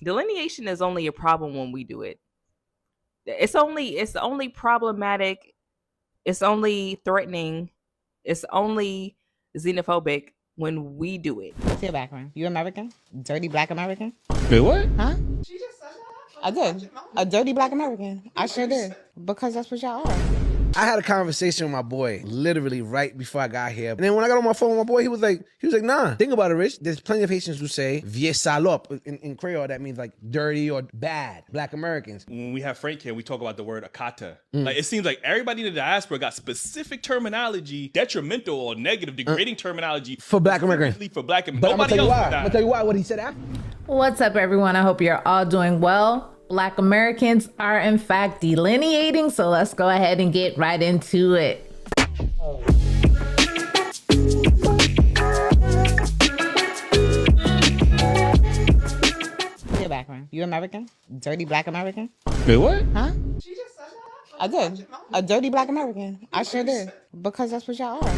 Delineation is only a problem when we do it. It's only problematic. It's only threatening. It's only xenophobic when we do it. What's your background? You American? Dirty black American? Wait, what? Huh? She just said that. I did. A dirty black American. I sure did. Because that's what y'all are. I had a conversation with my boy literally right before I got here. And then when I got on my phone with my boy, he was like, nah, think about it, Rich. There's plenty of Haitians who say vieux salope. In Creole, that means like dirty or bad, black Americans. When we have Frank here, we talk about the word akata. Like, it seems like everybody in the diaspora got specific terminology, detrimental or negative, degrading terminology For black Americans. for black Americans. But I'm Nobody gonna tell you else why. does I'm gonna that. tell you why, what he said after. What's up, everyone? I hope you're all doing well. Black Americans are, in fact, delineating, so let's go ahead and get right into it. What's your background? You American? Dirty black American? Wait, what? Huh? She just said that. I did. A dirty black American. I sure did. Because that's what y'all are.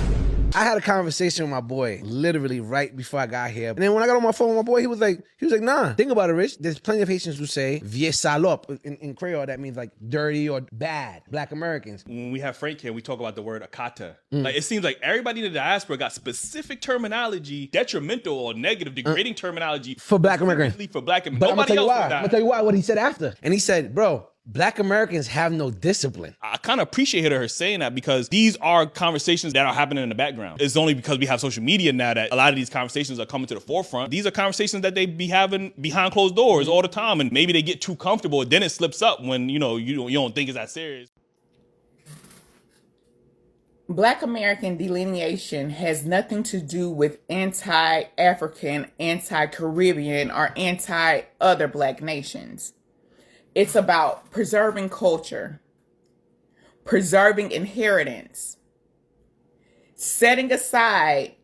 I had a conversation with my boy literally right before I got here. And then when I got on my phone with my boy, he was like, nah, think about it, Rich. There's plenty of Haitians who say vieux salope. In Creole, that means like dirty or bad, black Americans. When we have Frank here, we talk about the word akata. Like, it seems like everybody in the diaspora got specific terminology, detrimental or negative, degrading terminology For black Americans. for black Americans. But I'm gonna Nobody tell you else why. does that. I'm gonna tell you why, what he said after. And he said, bro, black Americans have no discipline. I kind of appreciate her saying that because these are conversations that are happening in the background. It's only because we have social media now that a lot of these conversations are coming to the forefront. These are conversations that they be having behind closed doors all the time, and maybe they get too comfortable, and then it slips up when you don't think it's that serious. Black American delineation has nothing to do with anti-African, anti-Caribbean, or anti-other black nations. It's about preserving culture, preserving inheritance, setting aside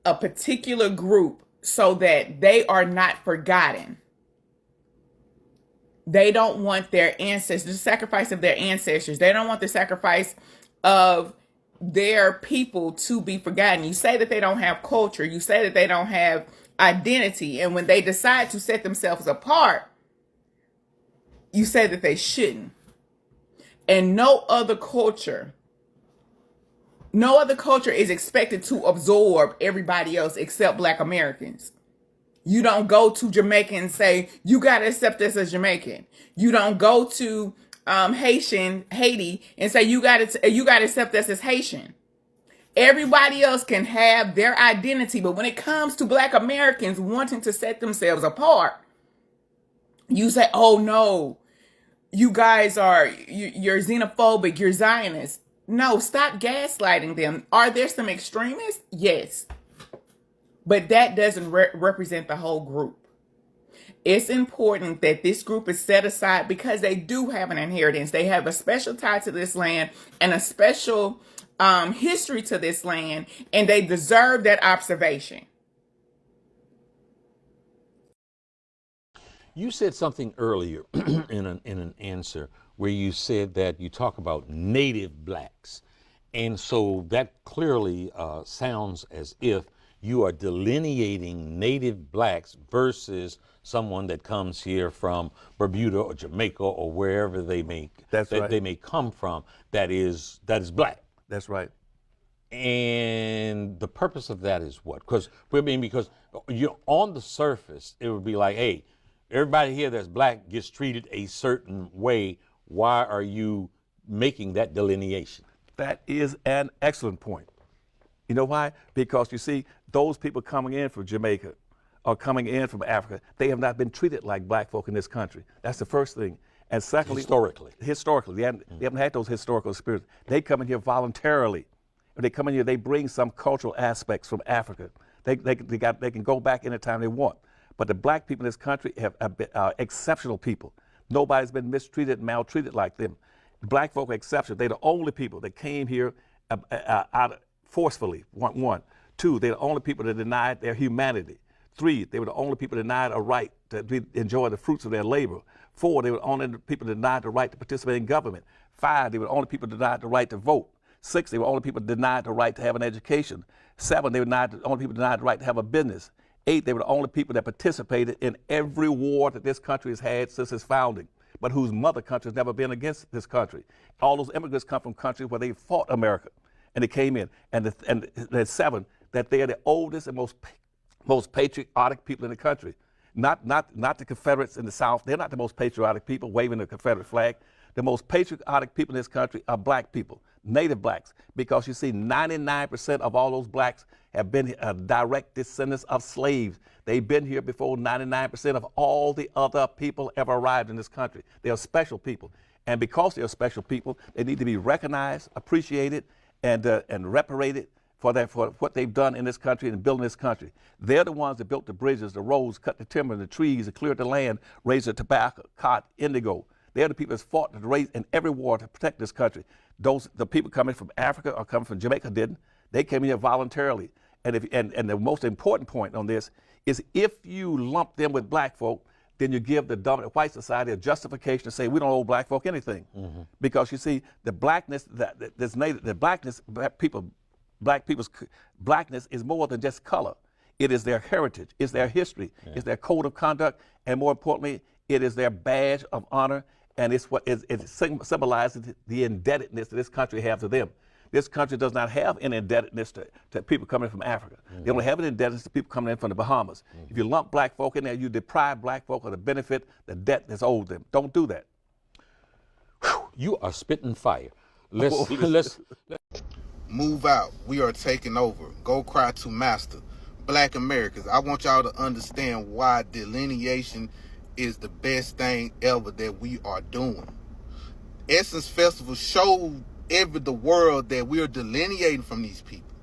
a particular group so that they are not forgotten. They don't want their ancestors, the sacrifice of their ancestors. They don't want the sacrifice of their people to be forgotten. You say that they don't have culture. You say that they don't have identity. And when they decide to set themselves apart, you say that they shouldn't. And no other culture is expected to absorb everybody else except black Americans. You don't go to Jamaica and say, you got to accept us as Jamaican. You don't go to Haiti and say, you got to accept us as Haitian. Everybody else can have their identity, but when it comes to black Americans wanting to set themselves apart, you say, oh no, you guys you're xenophobic, you're Zionist. No, stop gaslighting them. Are there some extremists? Yes. But that doesn't represent the whole group. It's important that this group is set aside because they do have an inheritance. They have a special tie to this land and a special history to this land, and they deserve that observation. You said something earlier in an answer where you said that you talk about native blacks. And so that clearly sounds as if you are delineating native blacks versus someone that comes here from Bermuda or Jamaica or wherever they may they may come from that is black. That's right. And the purpose of that is what? Because you on the surface it would be like, hey, everybody here that's black gets treated a certain way. Why are you making that delineation? That is an excellent point. You know why? Because you see, those people coming in from Jamaica or coming in from Africa, they have not been treated like black folk in this country. That's the first thing. And secondly, historically, they haven't had those historical experiences. They come in here voluntarily. When they come in here, they bring some cultural aspects from Africa. They can go back anytime they want. But the black people in this country are exceptional people. Nobody's been mistreated and maltreated like them. Black folk are exceptional. They're the only people that came here forcefully, one. Two, they're the only people that denied their humanity. Three, they were the only people denied a right to enjoy the fruits of their labor. Four, they were the only people denied the right to participate in government. Five, they were the only people denied the right to vote. Six, they were the only people denied the right to have an education. Seven, they were the only people denied the right to have a business. Eight, they were the only people that participated in every war that this country has had since its founding, but whose mother country has never been against this country. All those immigrants come from countries where they fought America, and they came in. And the seven, that they are the oldest and most patriotic people in the country. Not the Confederates in the South. They're not the most patriotic people waving the Confederate flag. The most patriotic people in this country are black people, native blacks, because you see 99% of all those blacks have been direct descendants of slaves. They've been here before 99% of all the other people ever arrived in this country. They are special people. And because they are special people, they need to be recognized, appreciated, and reparated for what they've done in this country and building this country. They're the ones that built the bridges, the roads, cut the timber, the trees, and cleared the land, raised the tobacco, cotton, indigo. They're the people that fought to raise in every war to protect this country. The people coming from Africa or coming from Jamaica didn't. They came here voluntarily. And the most important point on this is if you lump them with black folk, then you give the dominant white society a justification to say we don't owe black folk anything. Mm-hmm. Because you see, the blackness that's native, the blackness, black people's blackness is more than just color. It is their heritage, it's their history, it's their code of conduct, and more importantly, it is their badge of honor, and it's what it symbolizes the indebtedness that this country has to them. This country does not have an indebtedness to people coming from Africa. Mm-hmm. They only have an indebtedness to people coming in from the Bahamas. Mm-hmm. If you lump black folk in there, you deprive black folk of the benefit, the debt that's owed them. Don't do that. Whew, you are spitting fire. Let's move out. We are taking over. Go cry to master. Black Americans, I want y'all to understand why delineation is the best thing ever that we are doing. Essence Festival showed the world that we are delineating from these people.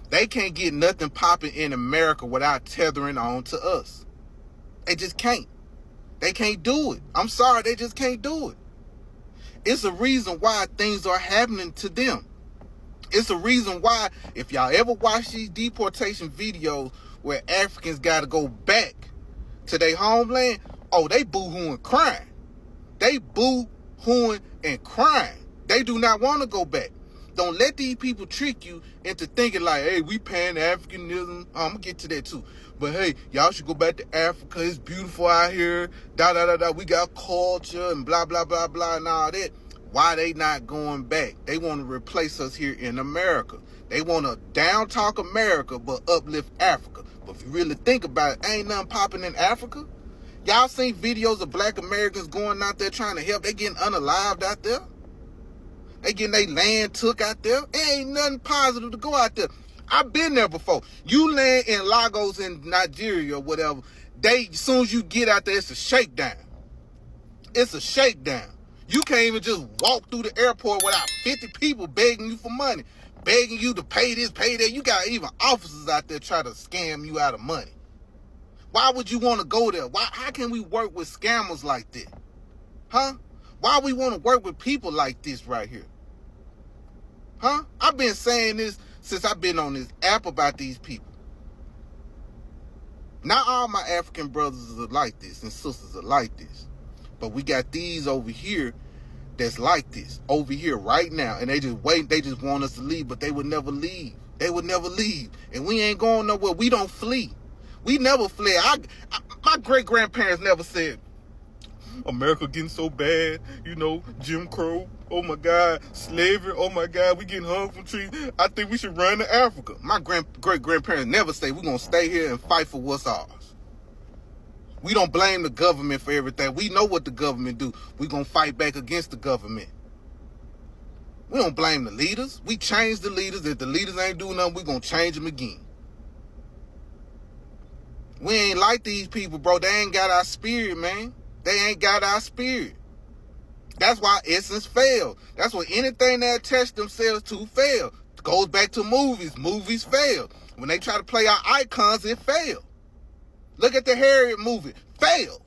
They can't get nothing popping in America without tethering on to us. They just can't. They can't do it. I'm sorry, they just can't do it. It's a reason why things are happening to them. It's a reason why, if y'all ever watch these deportation videos where Africans got to go back to their homeland, oh, they boo-hooing crying. They boo-hooing and crying. They do not want to go back. Don't let these people trick you into thinking like, hey, we Pan-Africanism. I'm going to get to that too. But hey, y'all should go back to Africa. It's beautiful out here. Da-da-da-da. We got culture and blah, blah, blah, blah, and all that. Why they not going back? They want to replace us here in America. They want to down talk America, but uplift Africa. But if you really think about it, ain't nothing popping in Africa. Y'all seen videos of black Americans going out there trying to help. They getting unalived out there. They getting their land took out there. It ain't nothing positive to go out there. I've been there before. You land in Lagos in Nigeria or whatever. As soon as you get out there, it's a shakedown. It's a shakedown. You can't even just walk through the airport without 50 people begging you for money, begging you to pay this, pay that. You got even officers out there trying to scam you out of money. Why would you want to go there? How can we work with scammers like that? Huh? Why we want to work with people like this right here? Huh? I've been saying this since I've been on this app about these people. Not all my African brothers are like this and sisters are like this. But we got these over here that's like this, over here right now. And they just wait, they just want us to leave, but they would never leave. They would never leave. And we ain't going nowhere. We don't flee. We never fled. My great-grandparents never said, America getting so bad, you know, Jim Crow, oh my God, slavery, oh my God, we getting hung from trees. I think we should run to Africa. My great-grandparents never say we're going to stay here and fight for what's ours. We don't blame the government for everything. We know what the government do. We're going to fight back against the government. We don't blame the leaders. We change the leaders. If the leaders ain't doing nothing, we're going to change them again. We ain't like these people, bro. They ain't got our spirit, man. They ain't got our spirit. That's why Essence failed. That's why anything they attach themselves to fail. It goes back to movies. Movies fail. When they try to play our icons, it failed. Look at the Harriet movie. Failed.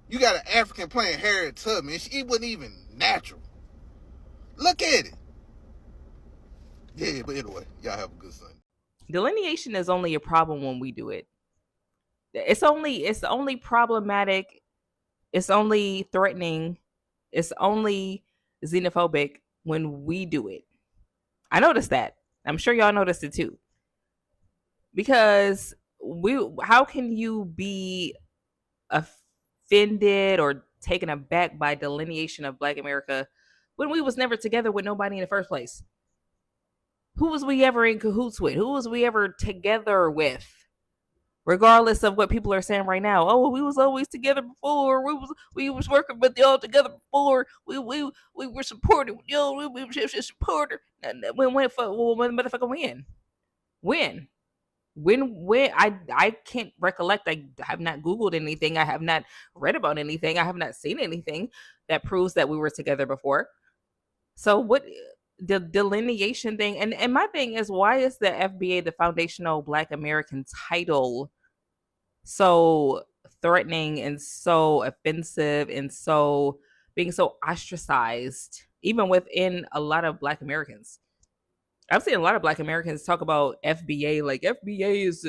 You got an African playing Harriet Tubman. It wasn't even natural. Look at it. Yeah, but anyway, y'all have a good Sunday. Delineation is only a problem when we do it. It's only problematic. It's only threatening. It's only xenophobic when we do it. I noticed that. I'm sure y'all noticed it too. Because how can you be offended or taken aback by delineation of Black America when we was never together with nobody in the first place? Who was we ever in cahoots with? Who was we ever together with? Regardless of what people are saying right now, oh, we was always together before. We was working with y'all together before. We were supported. Yo, we were supported. When motherfucker when I can't recollect. I have not Googled anything. I have not read about anything. I have not seen anything that proves that we were together before. So what the delineation thing, and my thing is, why is the FBA, the Foundational Black American title, so threatening and so offensive and so being so ostracized even within a lot of Black Americans? I've seen a lot of Black Americans talk about FBA like FBA is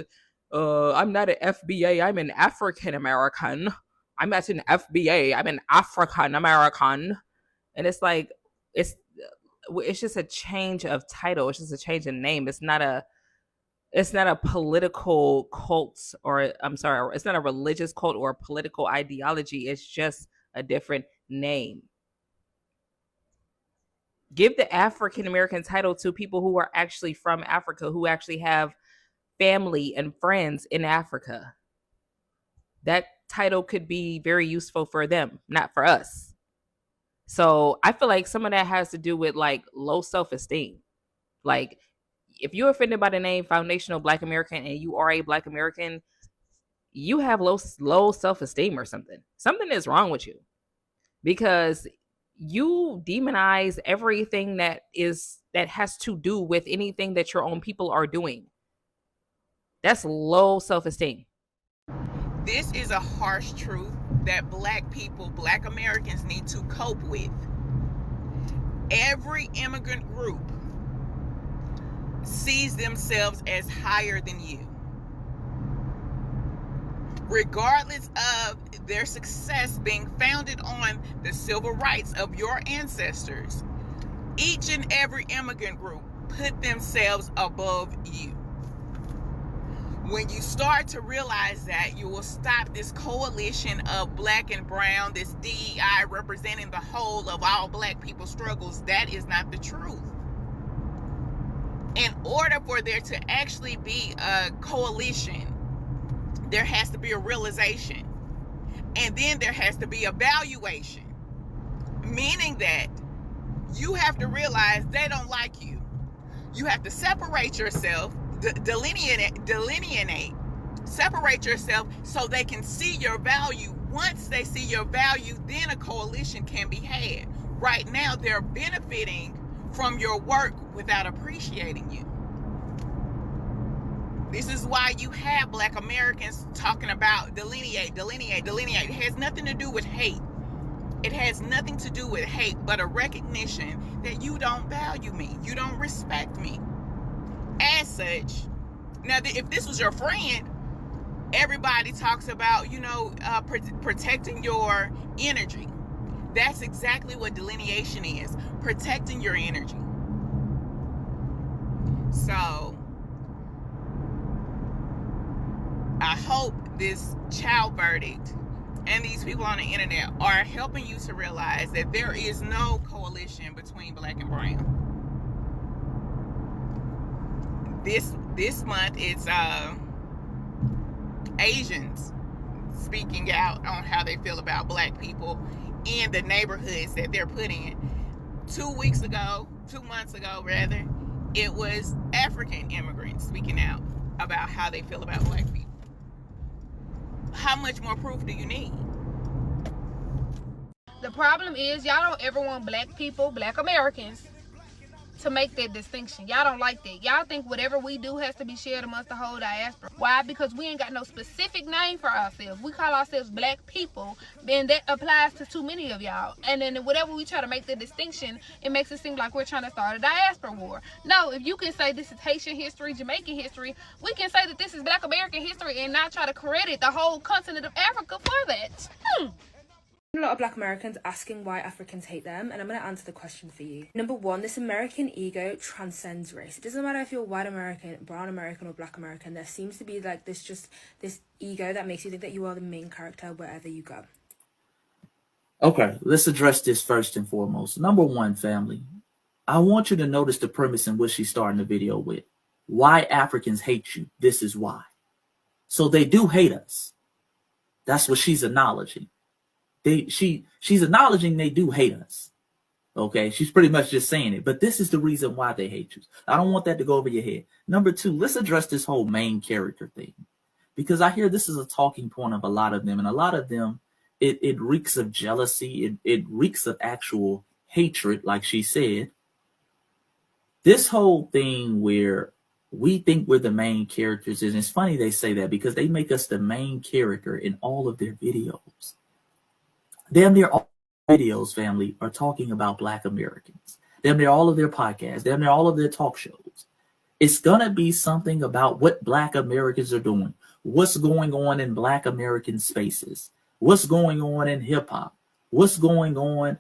I'm not an FBA, I'm an African American. I'm not an FBA, I'm an African American. And it's like it's just a change of title. It's just a change in name. It's not a political cult, or I'm sorry, it's not a religious cult or a political ideology. It's just a different name. Give the African American title to people who are actually from Africa, who actually have family and friends in Africa. That title could be very useful for them, not for us. So I feel like some of that has to do with like low self-esteem. Like, if you're offended by the name Foundational Black American and you are a Black American, you have low self-esteem or something. Something is wrong with you, because you demonize everything that has to do with anything that your own people are doing. That's low self-esteem. This is a harsh truth that Black people, Black Americans, need to cope with. Every immigrant group sees themselves as higher than you, regardless of their success being founded on the civil rights of your ancestors. Each and every immigrant group put themselves above you. When you start to realize that, you will stop this coalition of Black and brown, this DEI representing the whole of all Black people's struggles. That is not the truth. In order for there to actually be a coalition, there has to be a realization. And then there has to be evaluation. Meaning that you have to realize they don't like you. You have to separate yourself, delineate, separate yourself so they can see your value. Once they see your value, then a coalition can be had. Right now, they're benefiting from your work without appreciating you. This is why you have Black Americans talking about delineate. It has nothing to do with hate. It has nothing to do with hate, but a recognition that you don't value me. You don't respect me. As such, now if this was your friend, everybody talks about, protecting your energy. That's exactly what delineation is, protecting your energy. So, I hope this child verdict and these people on the internet are helping you to realize that there is no coalition between Black and brown. This month it's Asians speaking out on how they feel about Black people in the neighborhoods that they're put in. 2 months ago, it was African immigrants speaking out about how they feel about Black people. How much more proof do you need? The problem is y'all don't ever want Black people, Black Americans, to make that distinction. Y'all don't like that. Y'all think whatever we do has to be shared amongst the whole diaspora. Why? Because we ain't got no specific name for ourselves. We call ourselves Black people, and that applies to too many of y'all. And then whatever we try to make the distinction, it makes it seem like we're trying to start a diaspora war. No, if you can say this is Haitian history, Jamaican history, we can say that this is Black American history and not try to credit the whole continent of Africa for that. A lot of Black Americans asking why Africans hate them, and I'm going to answer the question for you. Number one, this American ego transcends race. It doesn't matter if you're white American, brown American, or Black American. There seems to be like this ego that makes you think that you are the main character wherever you go. Okay, let's address this first and foremost. Number one, family, I want you to notice the premise in which she's starting the video with. Why Africans hate you. This is why. So they do hate us. That's what she's acknowledging. She's acknowledging they do hate us. Okay, she's pretty much just saying it. But this is the reason why they hate you. I don't want that to go over your head. Number two, let's address this whole main character thing. Because I hear this is a talking point of a lot of them. And a lot of them, it reeks of jealousy. It reeks of actual hatred, like she said. This whole thing where we think we're the main characters, and it's funny they say that because they make us the main character in all of their videos. Damn near all videos, family, are talking about Black Americans. Damn near all of their podcasts, damn near all of their talk shows. It's going to be something about what Black Americans are doing, what's going on in Black American spaces, what's going on in hip hop, what's going on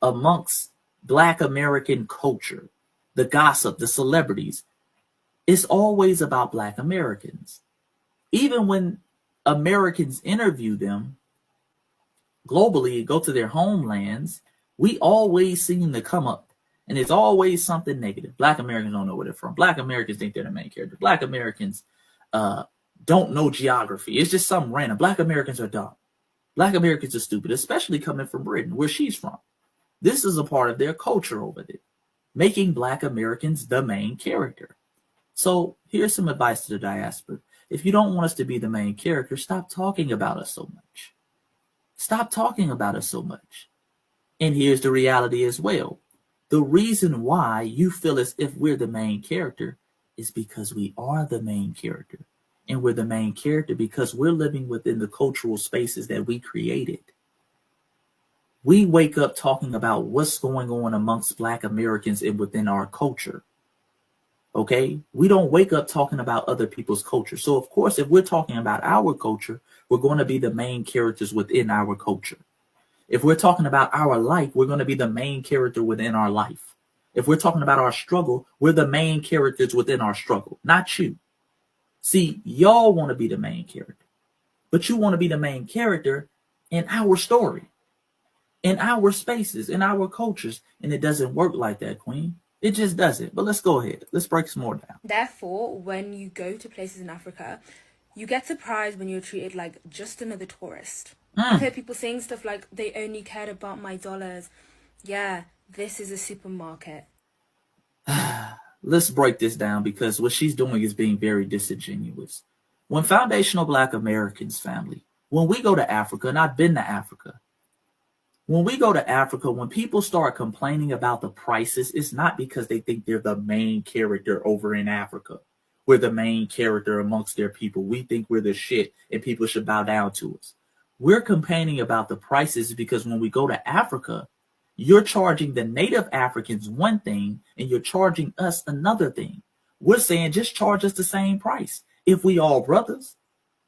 amongst Black American culture, the gossip, the celebrities. It's always about Black Americans. Even when Americans interview them globally, go to their homelands, we always seem to come up, and it's always something negative. Black Americans don't know where they're from. Black Americans think they're the main character. Black Americans don't know geography. It's just something random. Black Americans are dumb. Black Americans are stupid, especially coming from Britain, where she's from. This is a part of their culture over there, making Black Americans the main character. So here's some advice to the diaspora. If you don't want us to be the main character, stop talking about us so much. Stop talking about us so much. And here's the reality as well. The reason why you feel as if we're the main character is because we are the main character. And we're the main character because we're living within the cultural spaces that we created. We wake up talking about what's going on amongst Black Americans and within our culture. Okay? We don't wake up talking about other people's culture. So, of course, if we're talking about our culture, we're going to be the main characters within our culture. If we're talking about our life, we're going to be the main character within our life. If we're talking about our struggle, we're the main characters within our struggle, not you. See, y'all want to be the main character, but you want to be the main character in our story, in our spaces, in our cultures, and it doesn't work like that, Queen. It just doesn't. But let's go ahead. Let's break some more down. Therefore, when you go to places in Africa, you get surprised when you're treated like just another tourist. I've heard people saying stuff like, they only cared about my dollars. Yeah, this is a supermarket. Let's break this down because what she's doing is being very disingenuous. When foundational Black Americans, family, when we go to Africa, and I've been to Africa, when we go to Africa, when people start complaining about the prices, it's not because they think they're the main character over in Africa. We're the main character amongst their people. We think we're the shit and people should bow down to us. We're complaining about the prices because when we go to Africa, you're charging the native Africans one thing and you're charging us another thing. We're saying just charge us the same price. If we all brothers,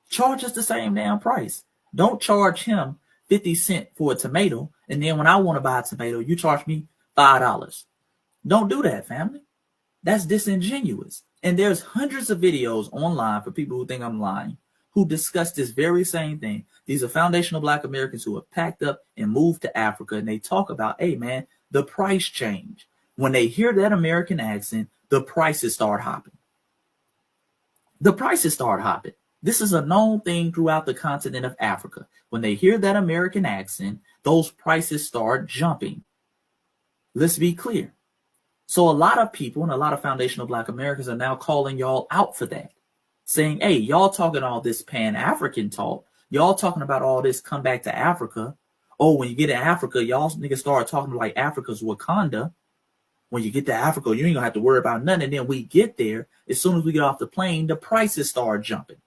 charge us the same damn price. Don't charge him 50 cents for a tomato, and then when I want to buy a tomato, you charge me $5. Don't do that, family. That's disingenuous. And there's hundreds of videos online for people who think I'm lying, who discuss this very same thing. These are foundational Black Americans who have packed up and moved to Africa, and they talk about, hey, man, the price change. When they hear that American accent, the prices start hopping. The prices start hopping. This is a known thing throughout the continent of Africa. When they hear that American accent, those prices start jumping. Let's be clear. So a lot of people and a lot of foundational Black Americans are now calling y'all out for that. Saying, hey, y'all talking all this Pan-African talk. Y'all talking about all this come back to Africa. Oh, when you get to Africa, y'all niggas start talking like Africa's Wakanda. When you get to Africa, you ain't gonna have to worry about nothing. And then we get there, as soon as we get off the plane, the prices start jumping.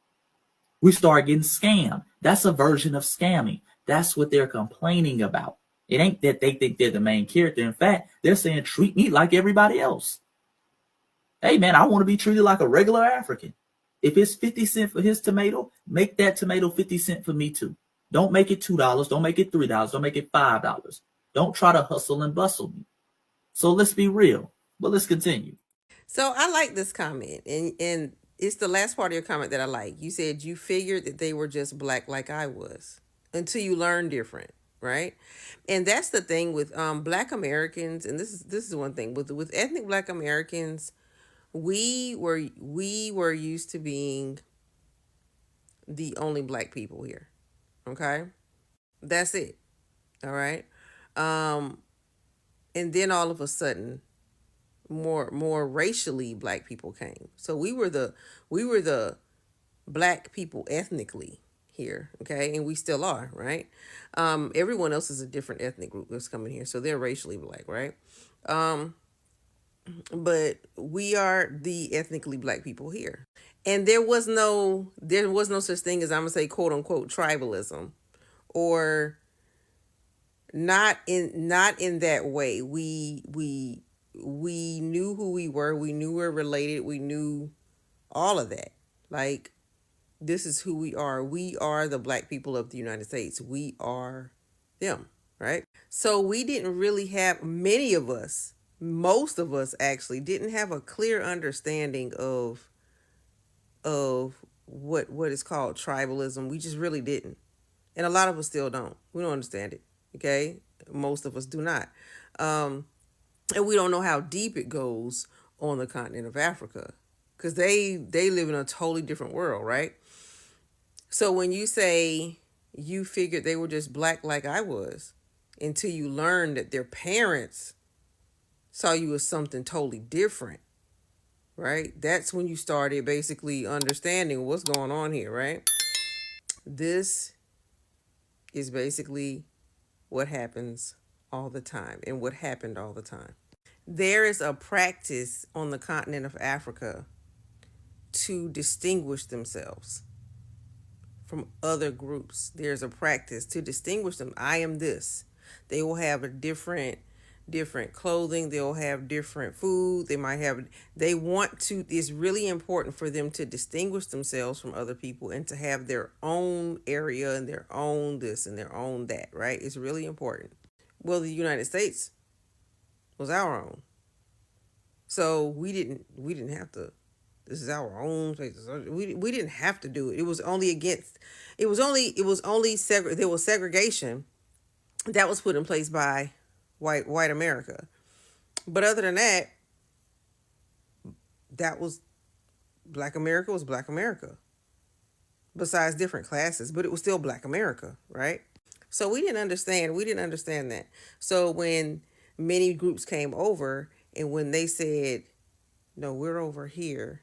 We start getting scammed. That's a version of scamming. That's what they're complaining about. It ain't that they think they're the main character. In fact, they're saying, treat me like everybody else. Hey, man, I want to be treated like a regular African. If it's 50 cents for his tomato, make that tomato 50 cents for me too. Don't make it $2. Don't make it $3. Don't make it $5. Don't try to hustle and bustle me. So let's be real. But let's continue. So I like this comment, and it's the last part of your comment that I like. You said you figured that they were just black like I was until you learn different, right? And that's the thing with Black Americans, and this is one thing with ethnic Black Americans, we were used to being the only black people here. Okay, that's it. All right, and then all of a sudden, more racially black people came. So we were the black people ethnically here, okay, and we still are, right? Everyone else is a different ethnic group that's coming here, so they're racially black, right? But we are the ethnically black people here, and there was no such thing as, I'm gonna say, quote unquote, tribalism, or not in that way. We knew who we were. We knew we were related. We knew all of that. Like, this is who we are. We are the black people of the United States. We are them, right? So we didn't really have, most of us actually didn't have a clear understanding of what is called tribalism. We just really didn't. And a lot of us still don't. We don't understand it. Okay? Most of us do not. And we don't know how deep it goes on the continent of Africa, because they live in a totally different world, right? So when you say you figured they were just black like I was, until you learned that their parents saw you as something totally different, right? That's when you started basically understanding what's going on here, right? This is basically what happens all the time, and what happened all the time. There is a practice on the continent of Africa to distinguish themselves from other groups. There's a practice to distinguish them. I am this. They will have a different clothing. They'll have different food. They want to, it's really important for them to distinguish themselves from other people and to have their own area and their own this and their own that, right? It's really important. Well, the United States was our own. So we didn't have to, this is our own place. We didn't have to do it. There was segregation that was put in place by white America. But other than that, Black America was Black America. Besides different classes, but it was still Black America, right? So we didn't understand that. So when many groups came over, and when they said, no, we're over here,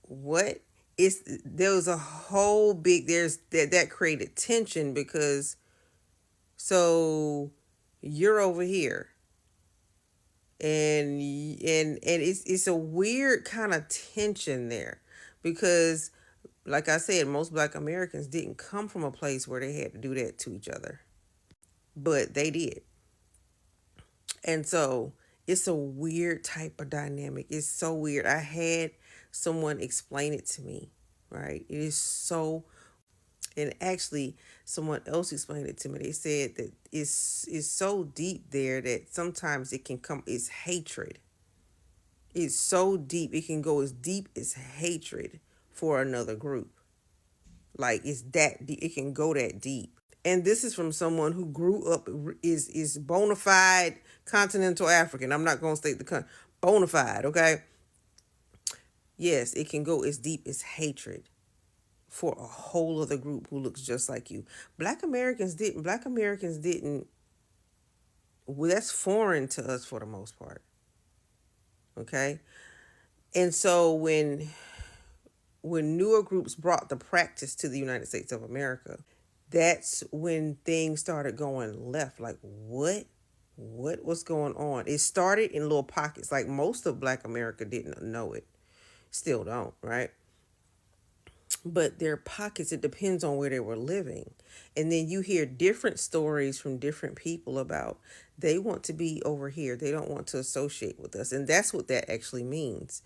there was a whole big, that created tension, because so you're over here, and it's a weird kind of tension there, because like I said, most Black Americans didn't come from a place where they had to do that to each other, but they did. And so it's a weird type of dynamic. It's so weird. I had someone explain it to me, right? It is so, and actually someone else explained it to me. They said that it's so deep there that sometimes it can come, it's hatred. It's so deep, it can go as deep as hatred for another group. Like, it's that deep, it can go that deep. And this is from someone who grew up, is bona fide continental African. I'm not going to state the country. Bona fide, okay? Yes, it can go as deep as hatred for a whole other group who looks just like you. Black Americans didn't. Well, that's foreign to us for the most part. Okay? And so when newer groups brought the practice to the United States of America, that's when things started going left. Like, what was going on? It started in little pockets. Like, most of Black America didn't know it. Still don't, right? But there are pockets. It depends on where they were living. And then you hear different stories from different people about they want to be over here. They don't want to associate with us. And that's what that actually means.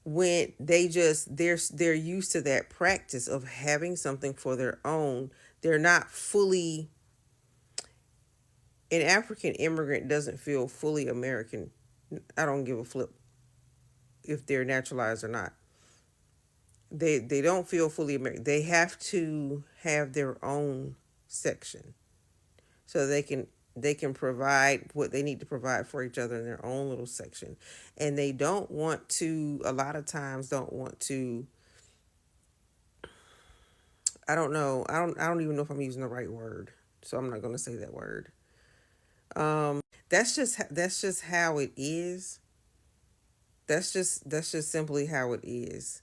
When they're used to that practice of having something for their own, they're not fully, an African immigrant doesn't feel fully American. I don't give a flip if they're naturalized or not. They don't feel fully American. They have to have their own section so they can provide what they need to provide for each other in their own little section. And they don't want to, a lot of times don't want to, I don't know. I don't even know if I'm using the right word. So I'm not going to say that word. That's just how it is. That's just simply how it is.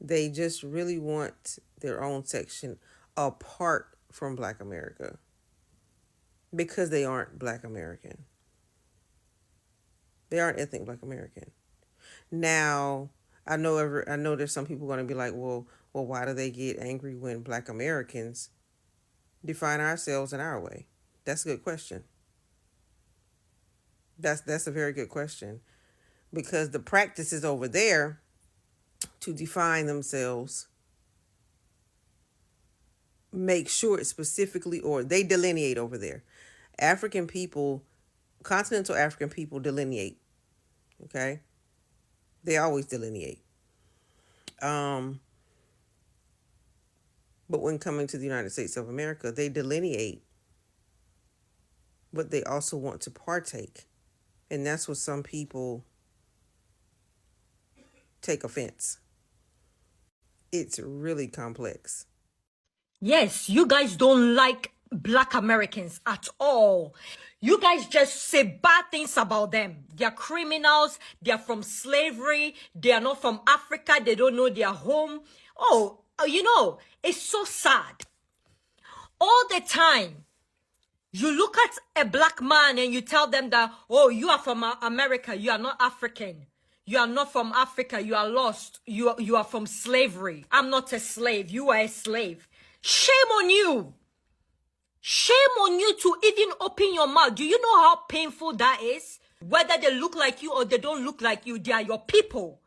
They just really want their own section apart from Black America because they aren't Black American. They aren't ethnic Black American. Now, I know there's some people going to be like, well, why do they get angry when Black Americans define ourselves in our way? That's a good question. That's a very good question, because the practice is over there to define themselves, make sure it's specifically, or they delineate over there. African people, continental African people delineate. Okay? They always delineate. But when coming to the United States of America, they delineate, but they also want to partake. And that's what some people take offense. It's really complex. Yes, you guys don't like Black Americans at all. You guys just say bad things about them. They're criminals. They're from slavery. They are not from Africa. They don't know their home. Oh, you know, it's so sad. All the time, you look at a Black man and you tell them that, oh, you are from America. You are not African. You are not from Africa. You are lost. You are from slavery. I'm not a slave. You are a slave. Shame on you. Shame on you to even open your mouth. Do you know how painful that is? Whether they look like you or they don't look like you, they are your people.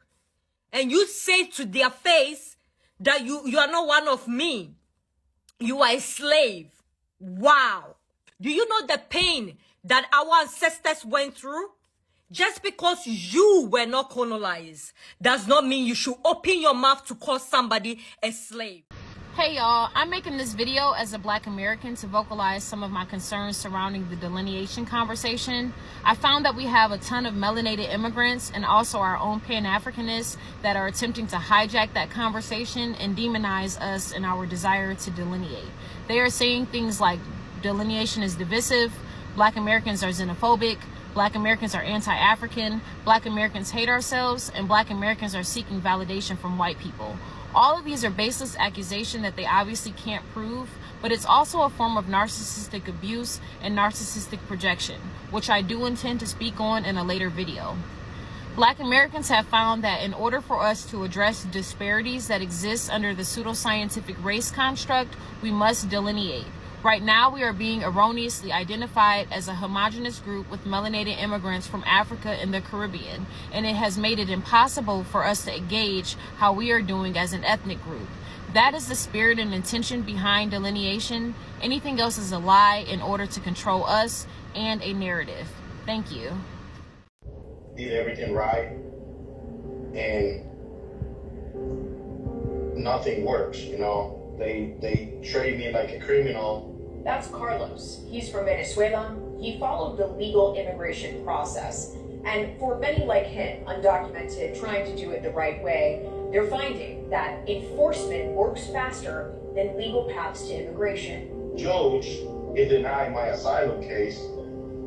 And you say to their face that you are not one of me. You are a slave. Wow. Do you know the pain that our ancestors went through? Just because you were not colonized does not mean you should open your mouth to call somebody a slave. Hey y'all, I'm making this video as a Black American to vocalize some of my concerns surrounding the delineation conversation. I found that we have a ton of melanated immigrants and also our own Pan-Africanists that are attempting to hijack that conversation and demonize us in our desire to delineate. They are saying things like delineation is divisive, Black Americans are xenophobic, Black Americans are anti-African, Black Americans hate ourselves, and Black Americans are seeking validation from white people. All of these are baseless accusations that they obviously can't prove, but it's also a form of narcissistic abuse and narcissistic projection, which I do intend to speak on in a later video. Black Americans have found that in order for us to address disparities that exist under the pseudoscientific race construct, we must delineate. Right now, we are being erroneously identified as a homogenous group with melanated immigrants from Africa and the Caribbean, and it has made it impossible for us to gauge how we are doing as an ethnic group. That is the spirit and intention behind delineation. Anything else is a lie in order to control us and a narrative. Thank you. Did everything right, and nothing works, you know. They treat me like a criminal. That's Carlos. He's from Venezuela. He followed the legal immigration process. And for many like him, undocumented, trying to do it the right way, they're finding that enforcement works faster than legal paths to immigration. Judge, he denied my asylum case,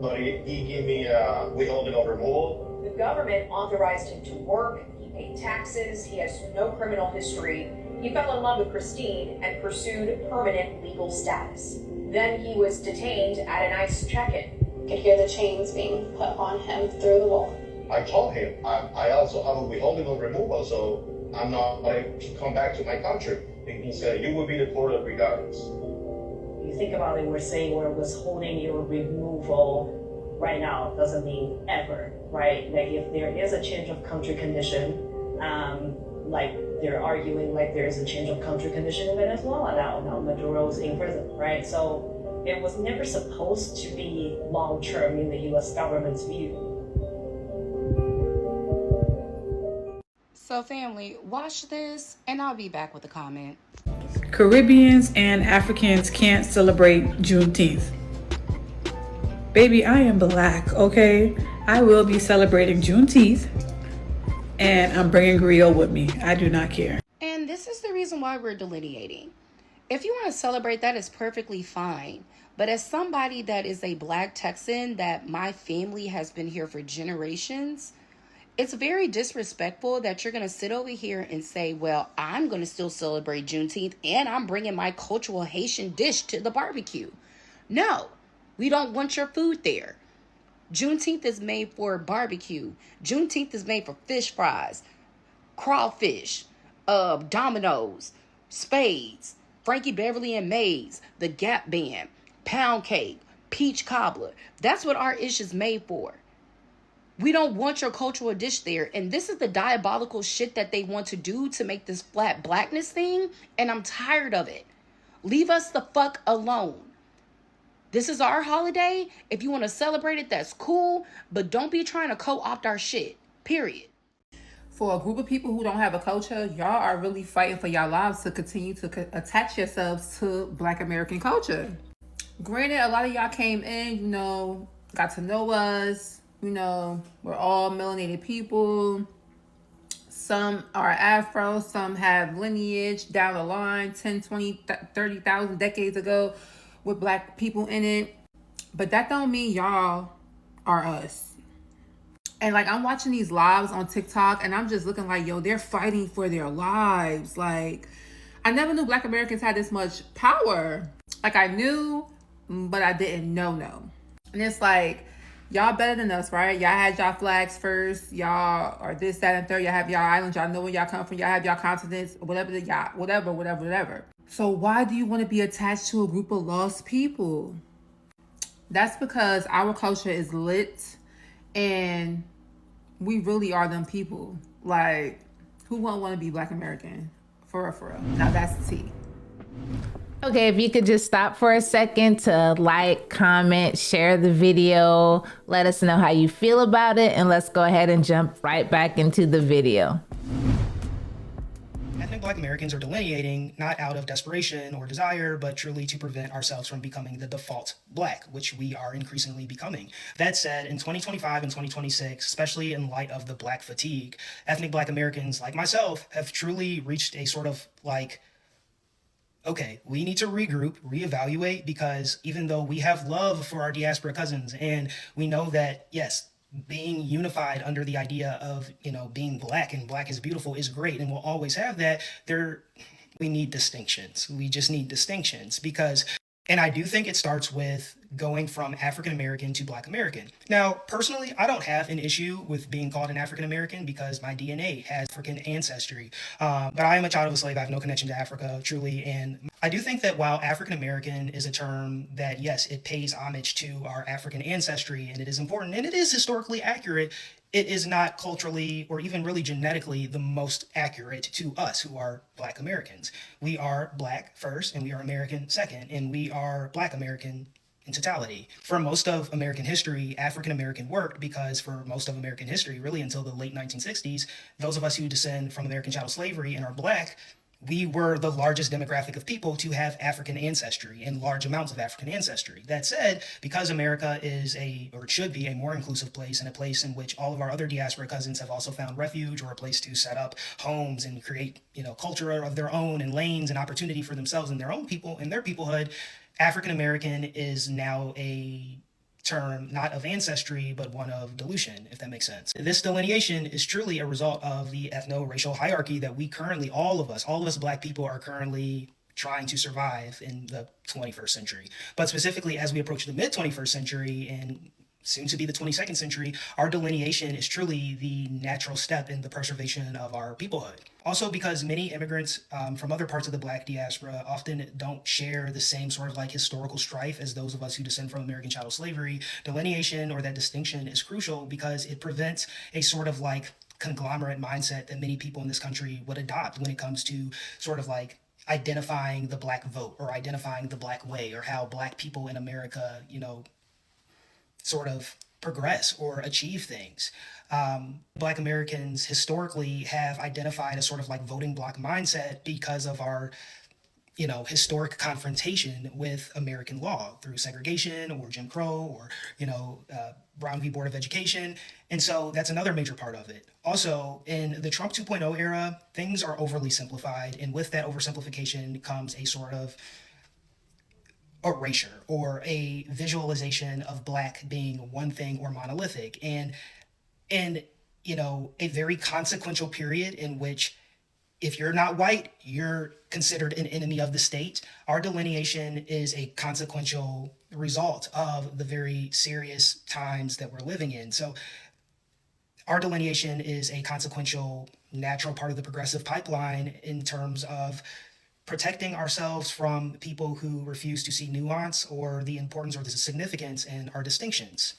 but he gave me a withholding of removal. The government authorized him to work. He paid taxes. He has no criminal history. He fell in love with Christine and pursued permanent legal status. Then he was detained at an ICE check-in. Could hear the chains being put on him through the wall. I told him I also have a withholding of removal, so I'm not going to come back to my country. And he said, you will be deported regardless. You think about it, we're saying we're withholding your removal right now. Doesn't mean ever, right? Like if there is a change of country condition, like they're arguing like there's a change of country condition in Venezuela now Maduro is in prison, right? So it was never supposed to be long-term in the US government's view. So family, watch this and I'll be back with a comment. Caribbeans and Africans can't celebrate Juneteenth. Baby, I am black, okay? I will be celebrating Juneteenth and I'm bringing griot with me. I do not care. And this is the reason why we're delineating. If you want to celebrate that, is perfectly fine. But as somebody that is a black Texan, that my family has been here for generations, it's very disrespectful that you're going to sit over here and say, well, I'm going to still celebrate Juneteenth and I'm bringing my cultural Haitian dish to the barbecue. No, we don't want your food there. Juneteenth is made for barbecue. Juneteenth is made for fish fries, crawfish, dominoes, spades, Frankie Beverly and Mays, the Gap Band, pound cake, peach cobbler. That's what our ish is made for. We don't want your cultural dish there. And this is the diabolical shit that they want to do to make this flat blackness thing. And I'm tired of it. Leave us the fuck alone. This is our holiday. If you want to celebrate it, that's cool. But don't be trying to co-opt our shit. Period. For a group of people who don't have a culture, y'all are really fighting for your lives to continue to attach yourselves to Black American culture. Granted, a lot of y'all came in, got to know us. We're all melanated people. Some are Afro, some have lineage down the line, 10, 20, 30,000 decades ago with Black people in it. But that don't mean y'all are us. And I'm watching these lives on TikTok and I'm just looking like, yo, they're fighting for their lives. I never knew Black Americans had this much power. I knew, but I didn't know. And it's y'all better than us, right? Y'all had y'all flags first. Y'all are this, that, and third. Y'all have y'all islands. Y'all know where y'all come from. Y'all have y'all continents, whatever. So why do you want to be attached to a group of lost people? That's because our culture is lit and we really are them people. Who wouldn't want to be Black American? For real. Now that's the tea. Okay, if you could just stop for a second to like, comment, share the video, let us know how you feel about it, and let's go ahead and jump right back into the video. Ethnic Black Americans are delineating not out of desperation or desire, but truly to prevent ourselves from becoming the default Black, which we are increasingly becoming. That said, in 2025 and 2026, especially in light of the Black fatigue, ethnic Black Americans like myself have truly reached a sort of okay, we need to regroup, reevaluate, because even though we have love for our diaspora cousins and we know that, yes, being unified under the idea of, being Black and Black is beautiful is great and we'll always have that, we need distinctions. We just need distinctions and I do think it starts with going from African American to Black American. Now, personally, I don't have an issue with being called an African American because my DNA has African ancestry. But I am a child of a slave. I have no connection to Africa, truly. And I do think that while African American is a term that, yes, it pays homage to our African ancestry and it is important and it is historically accurate, it is not culturally or even really genetically the most accurate to us who are Black Americans. We are Black first and we are American second, and we are Black American in totality. For most of American history, African American worked because for most of American history, really until the late 1960s, those of us who descend from American chattel slavery and are Black, we were the largest demographic of people to have African ancestry and large amounts of African ancestry. That said, because America is it should be a more inclusive place and a place in which all of our other diaspora cousins have also found refuge or a place to set up homes and create, culture of their own and lanes and opportunity for themselves and their own people and their peoplehood, African American is now a term not of ancestry, but one of dilution, if that makes sense. This delineation is truly a result of the ethno-racial hierarchy that we currently, all of us Black people are currently trying to survive in the 21st century. But specifically, as we approach the mid-21st century and soon to be the 22nd century, our delineation is truly the natural step in the preservation of our peoplehood. Also because many immigrants from other parts of the Black diaspora often don't share the same sort of historical strife as those of us who descend from American chattel slavery, delineation or that distinction is crucial because it prevents a sort of conglomerate mindset that many people in this country would adopt when it comes to sort of like identifying the black vote or identifying the black way, or how black people in America, sort of progress or achieve things. Black Americans historically have identified a sort of like voting bloc mindset because of our historic confrontation with American law through segregation or Jim Crow or, Brown v. Board of Education. And so that's another major part of it. Also, in the Trump 2.0 era, things are overly simplified. And with that oversimplification comes a sort of erasure or a visualization of black being one thing or monolithic. And a very consequential period in which if you're not white, you're considered an enemy of the state. Our delineation is a consequential result of the very serious times that we're living in. So our delineation is a consequential, natural part of the progressive pipeline in terms of protecting ourselves from people who refuse to see nuance or the importance or the significance in our distinctions.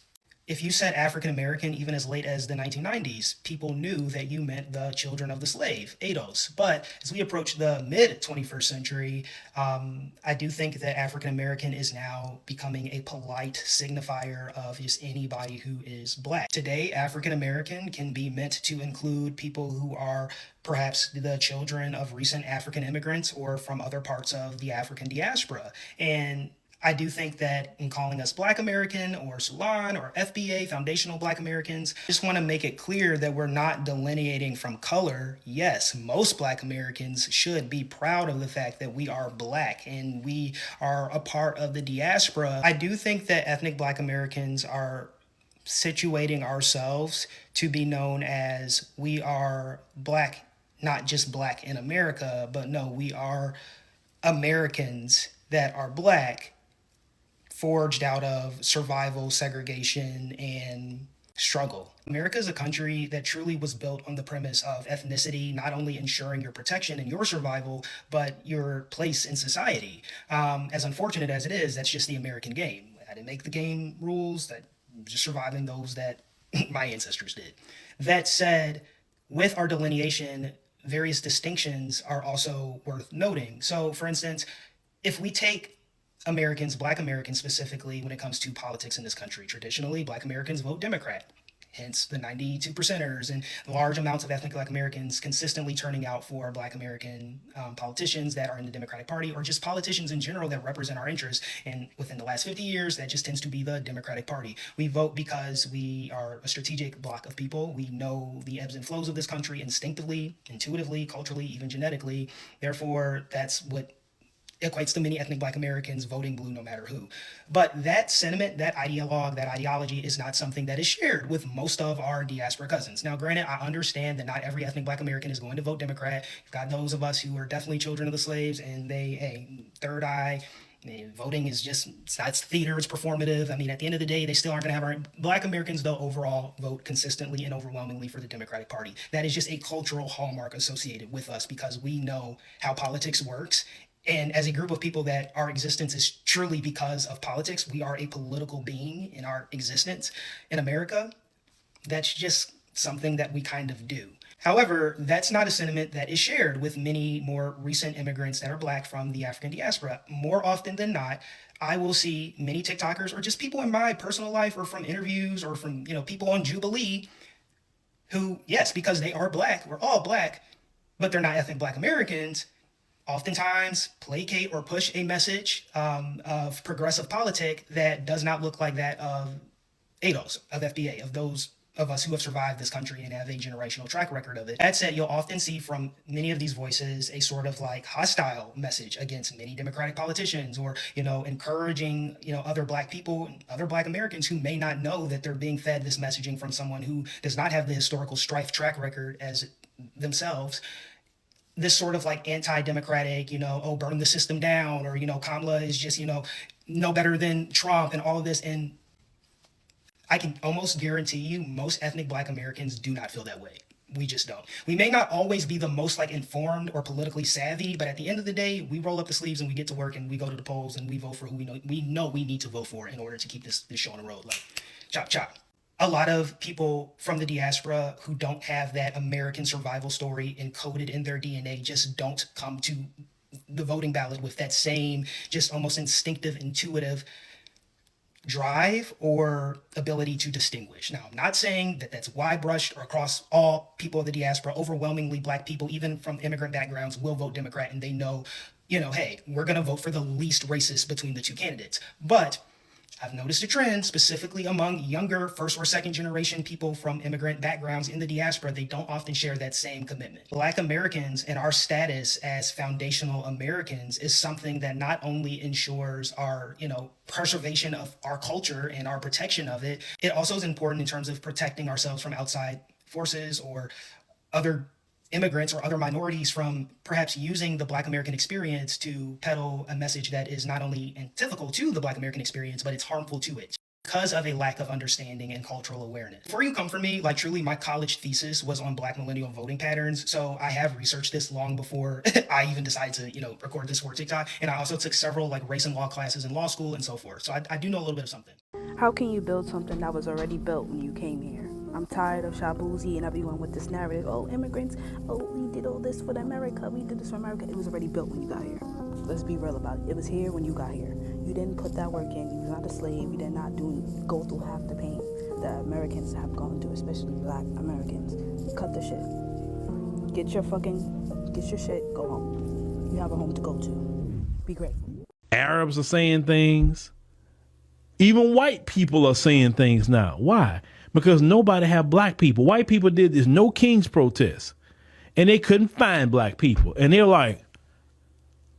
If you said African American even as late as the 1990s, people knew that you meant the children of the slave, ADOS. But as we approach the mid 21st century, I do think that African American is now becoming a polite signifier of just anybody who is black. Today, African American can be meant to include people who are perhaps the children of recent African immigrants or from other parts of the African diaspora. And I do think that in calling us Black American or Sulan or FBA, Foundational Black Americans, I just want to make it clear that we're not delineating from color. Yes, most Black Americans should be proud of the fact that we are Black and we are a part of the diaspora. I do think that ethnic Black Americans are situating ourselves to be known as we are Black, not just Black in America, but no, we are Americans that are Black, forged out of survival, segregation, and struggle. America is a country that truly was built on the premise of ethnicity, not only ensuring your protection and your survival, but your place in society. As unfortunate as it is, that's just the American game. I didn't make the game rules, that I'm just surviving those that my ancestors did. That said, with our delineation, various distinctions are also worth noting. So, for instance, if we take Americans, Black Americans specifically, when it comes to politics in this country, traditionally, Black Americans vote Democrat, hence the 92%ers and large amounts of ethnic Black Americans consistently turning out for Black American politicians that are in the Democratic Party, or just politicians in general that represent our interests. And within the last 50 years, that just tends to be the Democratic Party. We vote because we are a strategic block of people. We know the ebbs and flows of this country instinctively, intuitively, culturally, even genetically. Therefore, that's what equates to many ethnic Black Americans voting blue no matter who. But that sentiment, that ideologue, that ideology is not something that is shared with most of our diaspora cousins. Now, granted, I understand that not every ethnic Black American is going to vote Democrat. You've got those of us who are definitely children of the slaves and third eye, voting is just, it's theater, it's performative. I mean, at the end of the day, they still aren't going to have our Black Americans, though, overall vote consistently and overwhelmingly for the Democratic Party. That is just a cultural hallmark associated with us because we know how politics works. And as a group of people that our existence is truly because of politics, we are a political being in our existence in America. That's just something that we kind of do. However, that's not a sentiment that is shared with many more recent immigrants that are Black from the African diaspora. More often than not, I will see many TikTokers or just people in my personal life or from interviews or from, people on Jubilee who, yes, because they are Black, we're all Black, but they're not ethnic Black Americans, oftentimes placate or push a message of progressive politic that does not look like that of ADOS, of FBA, of those of us who have survived this country and have a generational track record of it. That said, you'll often see from many of these voices a sort of like hostile message against many Democratic politicians or, encouraging, other Black people, other Black Americans who may not know that they're being fed this messaging from someone who does not have the historical strife track record as themselves. This sort of like anti-democratic, burn the system down, or, Kamala is just, no better than Trump and all of this. And I can almost guarantee you most ethnic Black Americans do not feel that way. We just don't. We may not always be the most like informed or politically savvy, but at the end of the day, we roll up the sleeves and we get to work and we go to the polls and we vote for who we know we need to vote for in order to keep this show on the road. Like, chop, chop. a lot of people from the diaspora who don't have that American survival story encoded in their DNA just don't come to the voting ballot with that same just almost instinctive, intuitive drive or ability to distinguish. Now, I'm not saying that that's wide brushed or across all people of the diaspora. Overwhelmingly, Black people, even from immigrant backgrounds, will vote Democrat, and they know, hey, we're going to vote for the least racist between the two candidates. But I've noticed a trend specifically among younger first or second generation people from immigrant backgrounds in the diaspora. They don't often share that same commitment. Black Americans and our status as foundational Americans is something that not only ensures our, preservation of our culture and our protection of it, it also is important in terms of protecting ourselves from outside forces or other immigrants or other minorities from perhaps using the Black American experience to peddle a message that is not only antithetical to the Black American experience, but it's harmful to it because of a lack of understanding and cultural awareness. Before you come for me, truly my college thesis was on Black millennial voting patterns. So I have researched this long before I even decided to, record this for TikTok. And I also took several race and law classes in law school and so forth. So I do know a little bit of something. How can you build something that was already built when you came here? I'm tired of Shabuzi and everyone with this narrative. Oh, immigrants. Oh, we did all this for America. We did this for America. It was already built when you got here. Let's be real about it. It was here when you got here. You didn't put that work in. You were not a slave. You did not go through half the pain that Americans have gone through, especially Black Americans. Cut the shit. Get your shit. Go home. You have a home to go to. Be grateful. Arabs are saying things. Even white people are saying things now. Why? Because nobody have Black people. White people did this No Kings protest, and they couldn't find Black people. And they're like,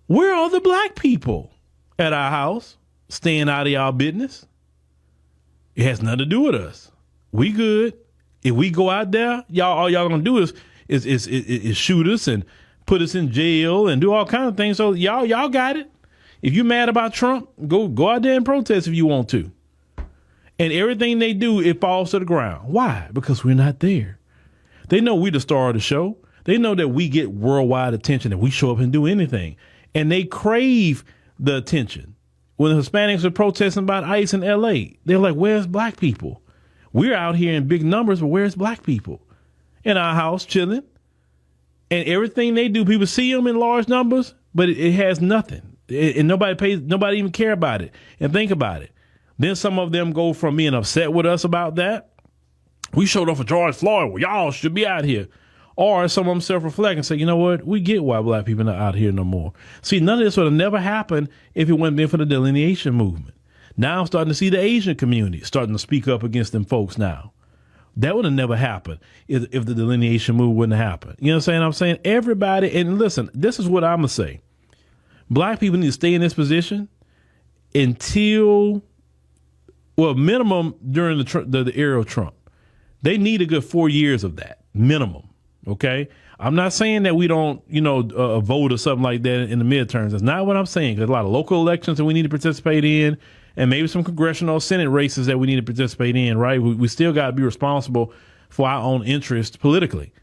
where are the Black people at our house? Staying out of y'all business. It has nothing to do with us. We good. If we go out there, all y'all gonna do is shoot us and put us in jail and do all kinds of things. So y'all got it. If you mad about Trump, go out there and protest if you want to. And everything they do, it falls to the ground. Why? Because we're not there. They know we the star of the show. They know that we get worldwide attention, that we show up and do anything. And they crave the attention. When the Hispanics are protesting about ICE in LA, they're like, where's Black people? We're out here in big numbers, but where's Black people? In our house, chilling. And everything they do, people see them in large numbers, but it has nothing. And nobody even care about it. And think about it. Then some of them go from being upset with us about that. We showed up for George Floyd. Well, y'all should be out here. Or some of them self-reflect and say, you know what? We get why Black people are not out here no more. See, none of this would have never happened if it wasn't been for the delineation movement. Now I'm starting to see the Asian community starting to speak up against them folks now. That would have never happened if the delineation movement wouldn't have happened. You know what I'm saying? Everybody, and listen, this is what I'm going to say. Black people need to stay in this position until, minimum during the era of Trump. They need a good 4 years of that, minimum. Okay? I'm not saying that we don't, vote or something like that in the midterms. That's not what I'm saying. There's a lot of local elections that we need to participate in, and maybe some congressional Senate races that we need to participate in, right? We still got to be responsible for our own interests politically.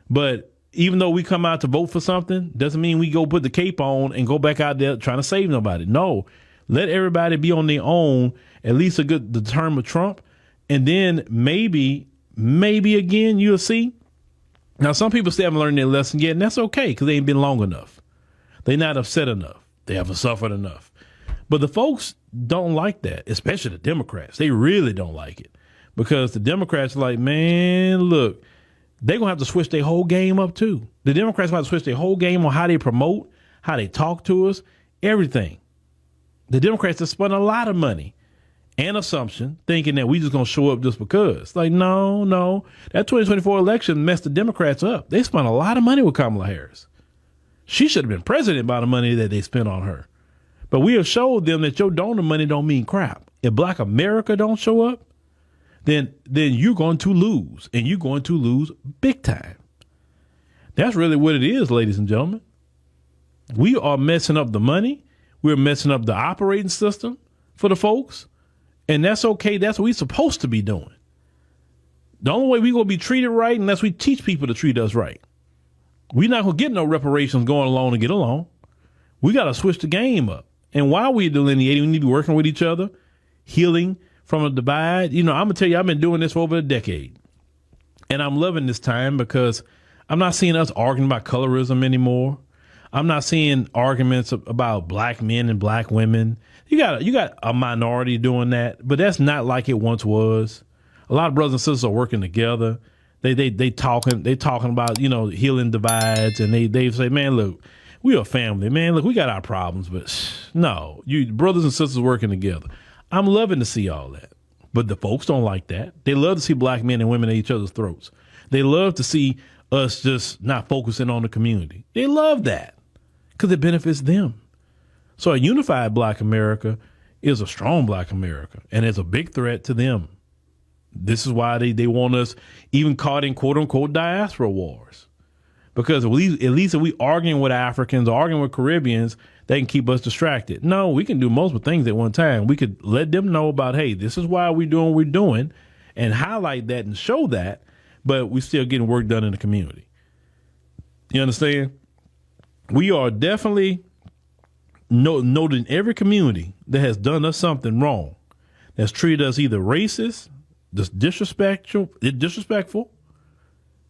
But even though we come out to vote for something, doesn't mean we go put the cape on and go back out there trying to save nobody. No, let everybody be on their own, at least the term of Trump. And then maybe again, you'll see. Now, some people still haven't learned their lesson yet, and that's okay because they ain't been long enough. They're not upset enough. They haven't suffered enough. But the folks don't like that, especially the Democrats. They really don't like it because the Democrats are like, man, look, they're going to have to switch their whole game up too. The Democrats have to switch their whole game on how they promote, how they talk to us, everything. The Democrats have spent a lot of money and assumption thinking that we just going to show up just because. Like, no. That 2024 election messed the Democrats up. They spent a lot of money with Kamala Harris. She should have been president by the money that they spent on her. But we have showed them that your donor money don't mean crap. If Black America don't show up, then you're going to lose, and you're going to lose big time. That's really what it is, ladies and gentlemen. We are messing up the money. We're messing up the operating system for the folks. And that's okay. That's what we're supposed to be doing. The only way we're going to be treated right unless we teach people to treat us right. We're not going to get no reparations going along to get along. We got to switch the game up. And while we're delineating, we need to be working with each other, healing from a divide. I'm gonna tell you, I've been doing this for over a decade, and I'm loving this time because I'm not seeing us arguing about colorism anymore. I'm not seeing arguments about black men and black women. You got a minority doing that, but that's not like it once was. A lot of brothers and sisters are working together. They talking about healing divides, and they say, man, look, we a family, man. Look, we got our problems, but no, you brothers and sisters working together. I'm loving to see all that, but the folks don't like that. They love to see black men and women at each other's throats. They love to see us just not focusing on the community. They love that because it benefits them. So a unified black America is a strong black America, and it's a big threat to them. This is why they want us even caught in quote unquote diaspora wars. Because at least if we arguing with Africans, arguing with Caribbeans, they can keep us distracted. No, we can do multiple things at one time. We could let them know about, hey, this is why we're doing what we're doing, and highlight that and show that, but we still getting work done in the community. You understand? We are definitely noting every community that has done us something wrong, that's treated us either racist, just disrespectful.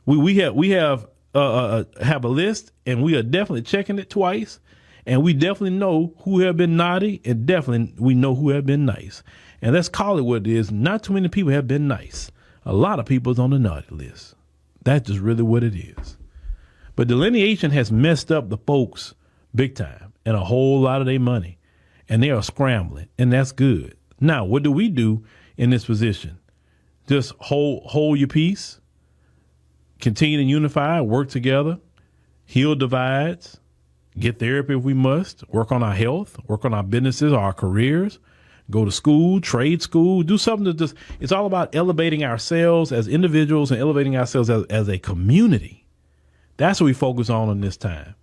We have a list, and we are definitely checking it twice, and we definitely know who have been naughty, and definitely we know who have been nice. And let's call it what it is. Not too many people have been nice. A lot of people is on the naughty list. That's just really what it is. But delineation has messed up the folks big time and a whole lot of their money, and they are scrambling, and that's good. Now, what do we do in this position? Just hold your peace, continue to unify, work together, heal divides, get therapy if we must, work on our health, work on our businesses, our careers, go to school, trade school, do something to just, it's all about elevating ourselves as individuals and elevating ourselves as a community. That's what we focus on in this time.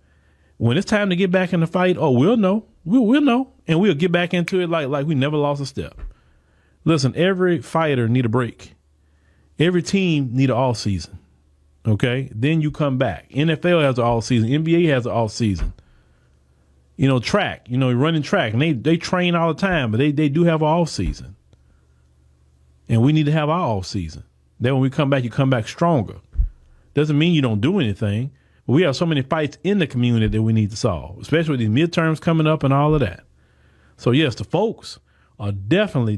When it's time to get back in the fight, we'll know. We'll know. And we'll get back into it like we never lost a step. Listen, every fighter need a break. Every team need an all season. Okay? Then you come back. NFL has an all season. NBA has an all season. Track, running track, and they train all the time, but they do have an off season. And we need to have our off season. Then when we come back, you come back stronger. Doesn't mean you don't do anything, but we have so many fights in the community that we need to solve, especially with these midterms coming up and all of that. So yes, the folks are definitely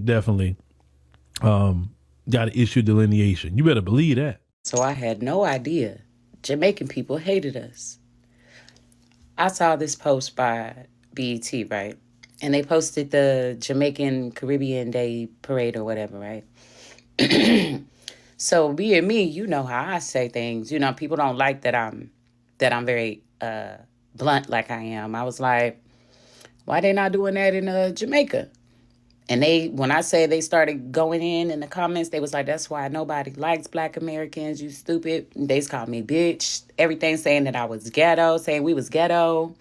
got to issue delineation. You better believe that. So I had no idea Jamaican people hated us. I saw this post by BET, right? And they posted the Jamaican Caribbean Day Parade or whatever, right? So being me, you know how I say things. People don't like that I'm very blunt like I am. I was like, why they not doing that in Jamaica? And when I say they started going in the comments, they was like, that's why nobody likes black Americans, you stupid. They called me bitch. Everything saying that I was ghetto, saying we was ghetto,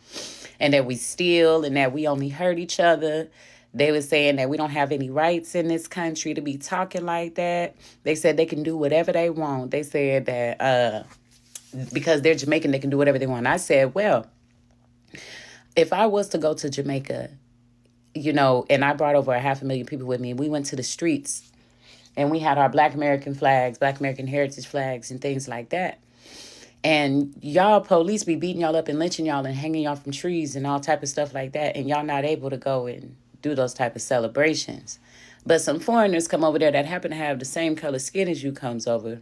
and that we steal, and that we only hurt each other. They was saying that we don't have any rights in this country to be talking like that. They said they can do whatever they want. They said that because they're Jamaican, they can do whatever they want. I said, well, if I was to go to Jamaica, and I brought over 500,000 people with me, and we went to the streets, and we had our Black American flags, Black American heritage flags, and things like that. And y'all police be beating y'all up and lynching y'all and hanging y'all from trees and all type of stuff like that, and y'all not able to go and do those type of celebrations. But some foreigners come over there that happen to have the same color skin as you comes over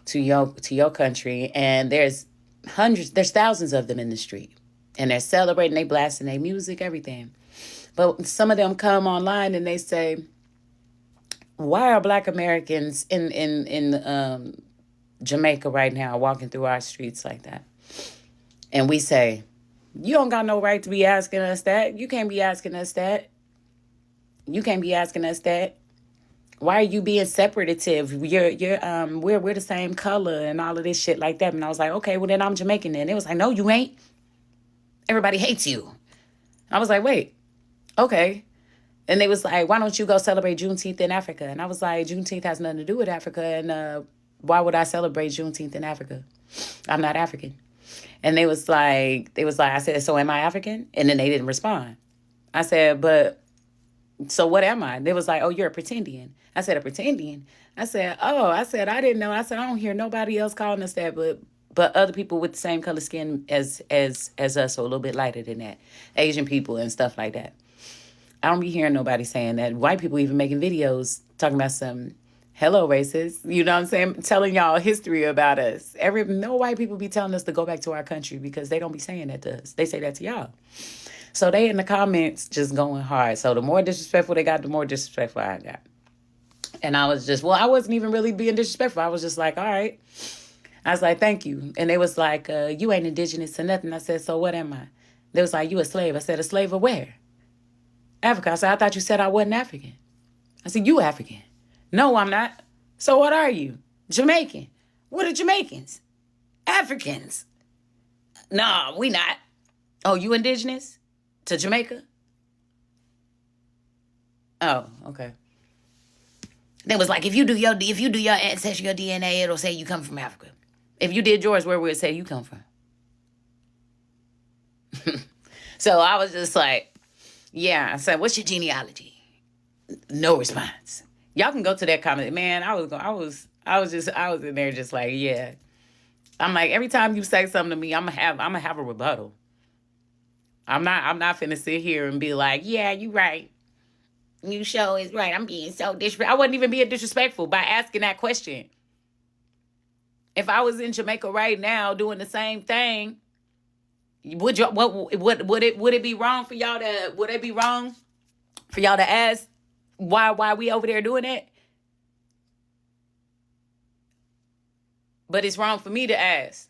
to your country, and there's thousands of them in the street, and they're celebrating, they blasting their music, everything. But some of them come online and they say, why are Black Americans in Jamaica right now walking through our streets like that? And we say, you don't got no right to be asking us that. You can't be asking us that. You can't be asking us that. Why are you being separative? We're the same color and all of this shit like that. And I was like, okay, well then I'm Jamaican then. It was like, no, you ain't. Everybody hates you. I was like, wait. Okay. And they was like, why don't you go celebrate Juneteenth in Africa? And I was like, Juneteenth has nothing to do with Africa. And why would I celebrate Juneteenth in Africa? I'm not African. And they was like, I said, so am I African? And then they didn't respond. I said, but So what am I? They was like, oh, you're a pretendian. I said, a pretendian? I said, oh, I didn't know. I said, I don't hear nobody else calling us that, but other people with the same color skin as us, or a little bit lighter than that. Asian people and stuff like that. I don't be hearing nobody saying that. White people even making videos talking about some hello racist. You know what I'm saying? Telling y'all history about us. No white people be telling us to go back to our country because they don't be saying that to us. They say that to y'all. So they in the comments just going hard. So the more disrespectful they got, the more disrespectful I got. And I was just, I wasn't even really being disrespectful. I was just like, all right. I was like, thank you. And they was like, you ain't indigenous or nothing. I said, so what am I? They was like, you a slave. I said, a slave of where? Africa. I said, I thought you said I wasn't African. I said, you African. No, I'm not. So what are you? Jamaican. What are Jamaicans? Africans. No, we not. Oh, you indigenous to Jamaica? Oh, okay. They was like, if you do your ancestral DNA, it'll say you come from Africa. If you did yours, where would it say you come from? So I was just like, yeah. I said, what's your genealogy? No response. Y'all can go to that comment. Man, I was in there just like, yeah. I'm like, every time you say something to me, I'm gonna have a rebuttal. I'm not finna sit here and be like, yeah, you right. You show is right. I'm being so disrespectful. I wasn't even being disrespectful by asking that question. If I was in Jamaica right now doing the same thing, would it be wrong for y'all to ask why we over there doing it? But it's wrong for me to ask.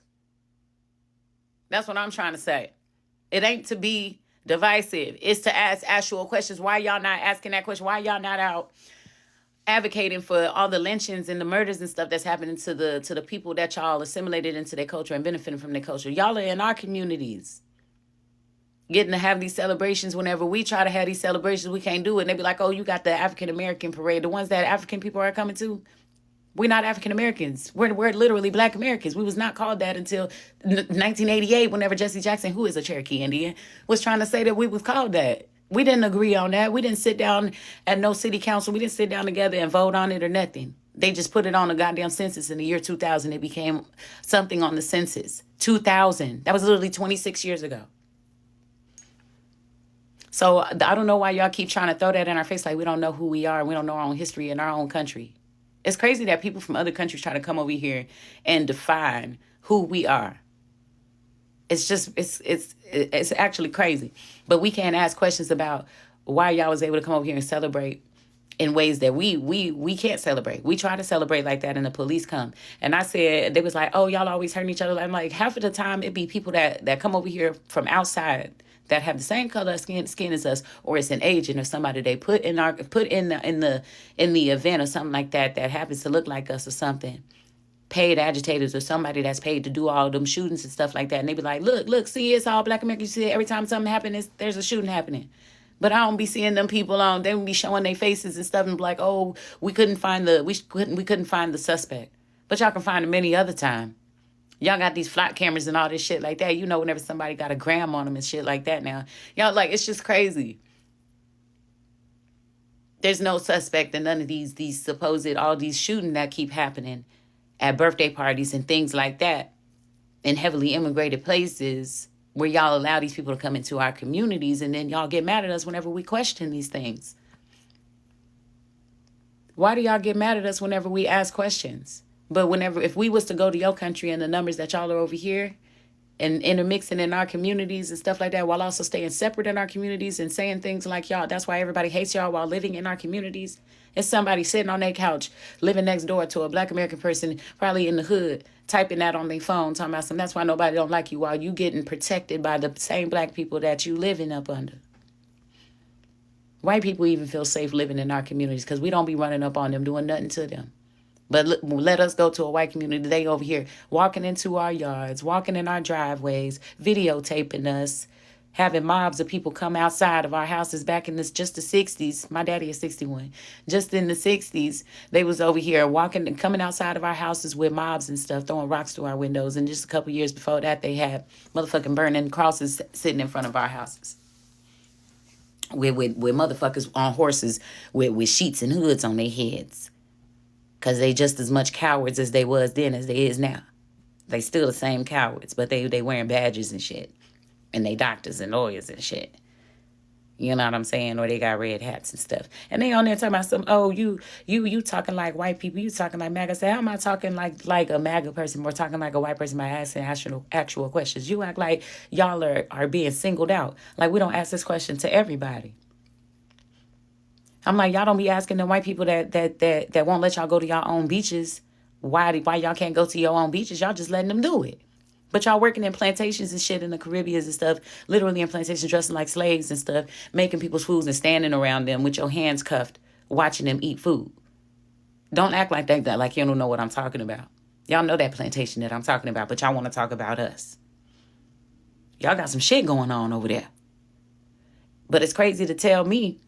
That's what I'm trying to say. It ain't to be divisive. It's to ask actual questions. Why y'all not asking that question? Why y'all not out advocating for all the lynchings and the murders and stuff that's happening to the people that y'all assimilated into their culture and benefiting from their culture? Y'all are in our communities, getting to have these celebrations. Whenever we try to have these celebrations, we can't do it. And they be like, oh, you got the African American parade. The ones that African people are coming to, we're not African Americans. We're literally Black Americans. We was not called that until 1988, whenever Jesse Jackson, who is a Cherokee Indian, was trying to say that we was called that. We didn't agree on that. We didn't sit down at no city council. We didn't sit down together and vote on it or nothing. They just put it on the goddamn census in the year 2000. It became something on the census. 2000. That was literally 26 years ago. So I don't know why y'all keep trying to throw that in our face like we don't know who we are. We don't know our own history in our own country. It's crazy that people from other countries try to come over here and define who we are. It's just, it's actually crazy. But we can't ask questions about why y'all was able to come over here and celebrate in ways that we can't celebrate. We try to celebrate like that and the police come. And I said, they was like, oh, y'all always hurting each other. I'm like, half of the time it be people that come over here from outside that have the same color skin as us, or it's an agent or somebody they put in the event or something like that happens to look like us or something. Paid agitators or somebody that's paid to do all them shootings and stuff like that. And they be like, look, see, it's all Black Americans. You see, every time something happens, there's a shooting happening. But I don't be seeing them people on. They would be showing their faces and stuff and be like, oh, we couldn't find the suspect. But y'all can find him any other time. Y'all got these flat cameras and all this shit like that. You know, whenever somebody got a gram on them and shit like that now. Y'all, like, it's just crazy. There's no suspect in none of these supposed, all these shooting that keep happening at birthday parties and things like that in heavily immigrated places where y'all allow these people to come into our communities, and then y'all get mad at us whenever we question these things. Why do y'all get mad at us whenever we ask questions? But if we was to go to your country and the numbers that y'all are over here and intermixing in our communities and stuff like that, while also staying separate in our communities and saying things like y'all, that's why everybody hates y'all while living in our communities. It's somebody sitting on their couch, living next door to a Black American person, probably in the hood, typing that on their phone, talking about something. That's why nobody don't like you, while you getting protected by the same Black people that you living up under. White people even feel safe living in our communities because we don't be running up on them, doing nothing to them. But let us go to a white community. They over here walking into our yards, walking in our driveways, videotaping us, having mobs of people come outside of our houses back in just the 60s. My daddy is 61. Just in the 60s, they was over here walking and coming outside of our houses with mobs and stuff, throwing rocks through our windows. And just a couple years before that, they had motherfucking burning crosses sitting in front of our houses. with motherfuckers on horses with sheets and hoods on their heads. Because they just as much cowards as they was then as they is now. They still the same cowards, but they wearing badges and shit. And they doctors and lawyers and shit. You know what I'm saying? Or they got red hats and stuff. And they on there talking about some, oh, you talking like white people. You talking like MAGA. I say, how am I talking like a MAGA person or talking like a white person by asking actual questions? You act like y'all are being singled out. Like we don't ask this question to everybody. I'm like, y'all don't be asking the white people that won't let y'all go to y'all own beaches. Why y'all can't go to your own beaches? Y'all just letting them do it. But y'all working in plantations and shit in the Caribbean and stuff, literally in plantations dressing like slaves and stuff, making people's foods and standing around them with your hands cuffed, watching them eat food. Don't act like that, like you don't know what I'm talking about. Y'all know that plantation that I'm talking about, but y'all want to talk about us. Y'all got some shit going on over there. But it's crazy to tell me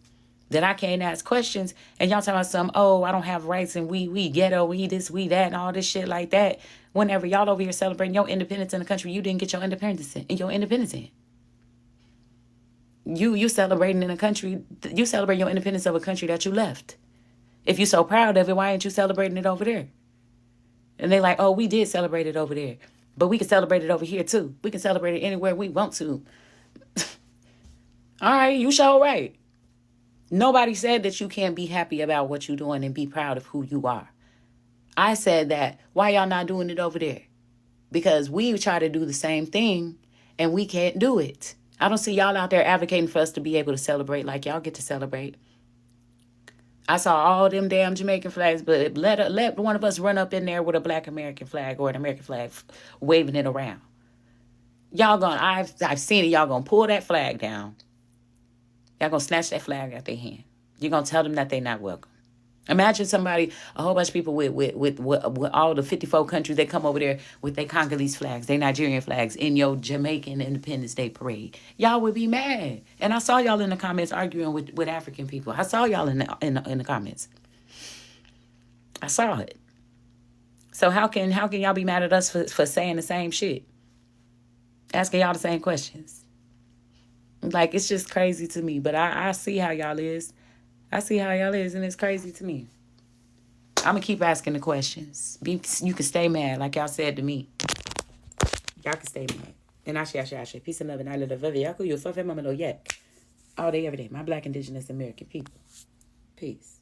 that I can't ask questions and y'all talking about some, oh, I don't have rights and we ghetto, we this, we that, and all this shit like that. Whenever y'all over here celebrating your independence in the country you didn't get your independence in. You celebrating in a country, you celebrate your independence of a country that you left. If you're so proud of it, why ain't you celebrating it over there? And they like, oh, we did celebrate it over there. But we can celebrate it over here too. We can celebrate it anywhere we want to. All right, you sure right. Nobody said that you can't be happy about what you're doing and be proud of who you are. I said that. Why y'all not doing it over there? Because we try to do the same thing and we can't do it. I don't see y'all out there advocating for us to be able to celebrate like y'all get to celebrate. I saw all them damn Jamaican flags, but let one of us run up in there with a Black American flag or an American flag waving it around. Y'all gonna, I've seen it, y'all gonna pull that flag down. Y'all gonna snatch that flag out their hand. You're gonna tell them that they're not welcome. Imagine somebody, a whole bunch of people with all the 54 countries that come over there with their Congolese flags, their Nigerian flags in your Jamaican Independence Day parade. Y'all would be mad. And I saw y'all in the comments arguing with African people. I saw y'all in the comments. I saw it. So how can y'all be mad at us for saying the same shit? Asking y'all the same questions. Like, it's just crazy to me. But I see how y'all is. I see how y'all is, and it's crazy to me. I'm going to keep asking the questions. You can stay mad, like y'all said to me. Y'all can stay mad. And Ashe. Peace and love, and I love Yaku. You're so phenomenal yet. All day, every day. My Black, Indigenous, American people. Peace.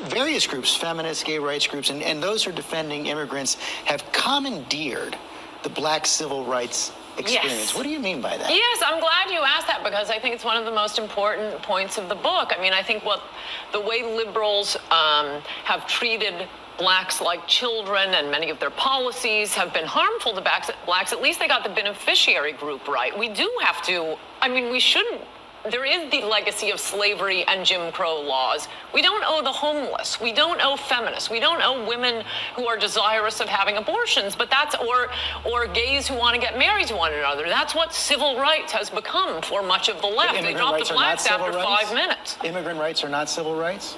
Various groups, feminists, gay rights groups, and those who are defending immigrants have commandeered the Black civil rights experience. Yes. What do you mean by that? Yes, I'm glad you asked that because I think it's one of the most important points of the book. I mean, I think the way liberals have treated blacks like children and many of their policies have been harmful to blacks. At least they got the beneficiary group right. We do have to, I mean, we shouldn't. There is the legacy of slavery and Jim Crow laws. We don't owe the homeless. We don't owe feminists. We don't owe women who are desirous of having abortions, but that's, or gays who want to get married to one another. That's what civil rights has become for much of the left. They dropped the blacks after 5 minutes. Immigrant rights are not civil rights?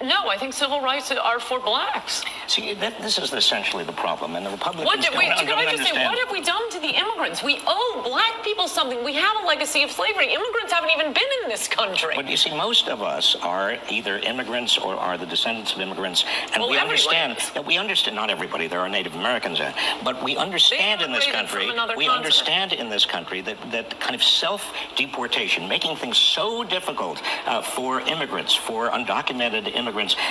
No, I think civil rights are for blacks. See, this is essentially the problem, and the Republicans What have we done to the immigrants? We owe black people something. We have a legacy of slavery. Immigrants haven't even been in this country. But you see, most of us are either immigrants or are the descendants of immigrants, and we understand. We understand. Not everybody. There are Native Americans, but we understand in this country. We understand in this country that kind of self-deportation, making things so difficult for immigrants, for undocumented immigrants,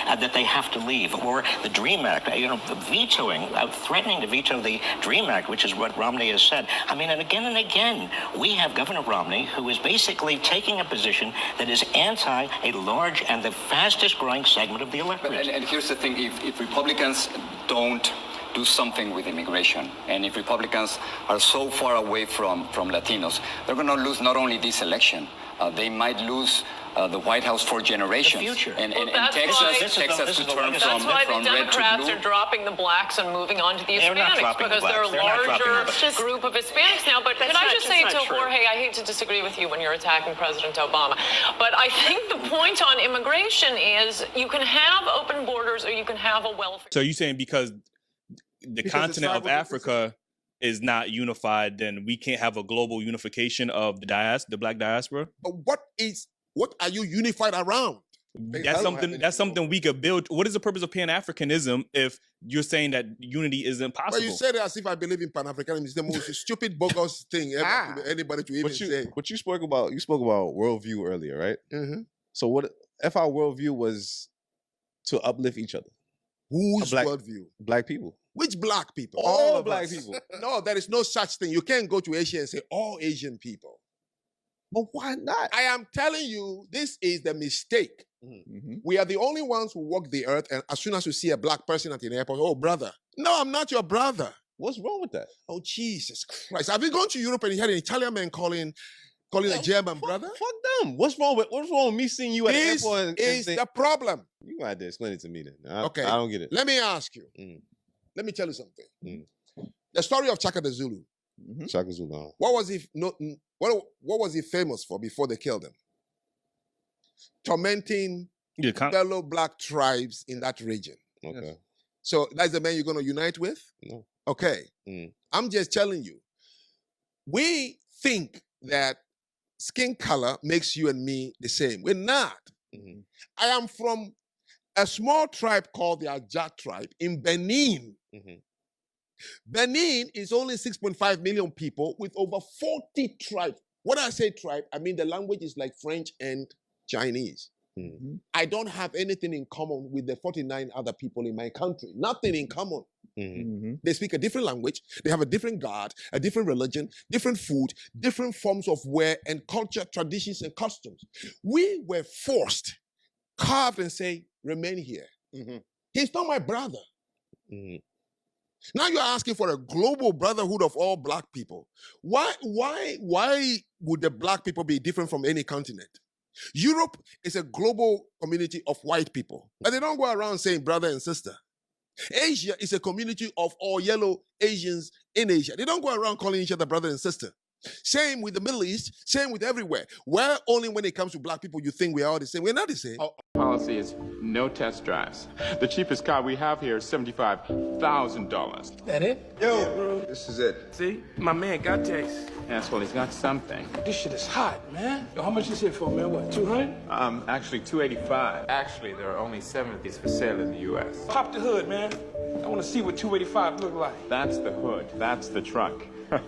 that they have to leave, or the DREAM Act, vetoing, threatening to veto the DREAM Act, which is what Romney has said. I mean, and again, we have Governor Romney, who is basically taking a position that is anti a large and the fastest growing segment of the electorate. And here's the thing, if Republicans don't do something with immigration, and if Republicans are so far away from Latinos, they're going to lose not only this election, they might lose the White House for generations. The future. And Texas to turn That's why the Democrats are dropping the blacks and moving on to the Hispanics because they're a larger group of Hispanics now. But can I just say to Jorge, I hate to disagree with you when you're attacking President Obama, but I think the point on immigration is you can have open borders or you can have a welfare. So you're saying because the continent of Africa is not unified, then we can't have a global unification of the black diaspora. But what are you unified around? That's something we could build. What is the purpose of Pan-Africanism if you're saying that unity isn't possible? Well, you said it as if I believe in Pan-Africanism. It's the most stupid, bogus thing ever to anybody to even say. But you spoke about worldview earlier, right? Mm-hmm. So what if our worldview was to uplift each other? Whose worldview? Black people. Which black people? All black people. No, there is no such thing. You can't go to Asia and say all Asian people. But why not? I am telling you, this is the mistake. Mm-hmm. We are the only ones who walk the earth, and as soon as you see a black person at the airport, oh, brother. No, I'm not your brother. What's wrong with that? Oh, Jesus Christ. Have you gone to Europe and you had an Italian man calling a German brother? Fuck them. What's wrong with me seeing you at the airport? This is the problem. You gonna have to explain it to me then. Okay. I don't get it. Let me ask you. Let me tell you something. The story of Chaka the Zulu. Mm-hmm. Chaka Zulu. What was he famous for before they killed him? Tormenting fellow black tribes in that region. Okay. Yes. So that's the man you're going to unite with? No. Okay. I'm just telling you. We think that skin color makes you and me the same. We're not. Mm-hmm. I am from a small tribe called the Ajak tribe in Benin. Mm-hmm. Benin is only 6.5 million people with over 40 tribes. When I say tribe, I mean the language is like French and Chinese. Mm-hmm. I don't have anything in common with the 49 other people in my country. Nothing in common. Mm-hmm. They speak a different language. They have a different God, a different religion, different food, different forms of wear and culture, traditions and customs. We were forced, carved and say, remain here. Mm-hmm. He's not my brother. Mm-hmm. Now you're asking for a global brotherhood of all black people. Why would the black people be different from any continent? Europe is a global community of white people, but they don't go around saying brother and sister. Asia is a community of all yellow Asians in Asia. They don't go around calling each other brother and sister. Same with the Middle East, same with everywhere. Where only when it comes to black people you think we are all the same. We're not the same. Our policy is no test drives. The cheapest car we have here is $75,000. That it? Yo, this is it. See, my man got taste. Yes, well, he's got something. This shit is hot, man. Yo, how much is it for, man? What, 200? Actually, $285. Actually, there are only 7 of these for sale in the U.S. Pop the hood, man. I want to see what 285 look like. That's the hood. That's the trunk. That's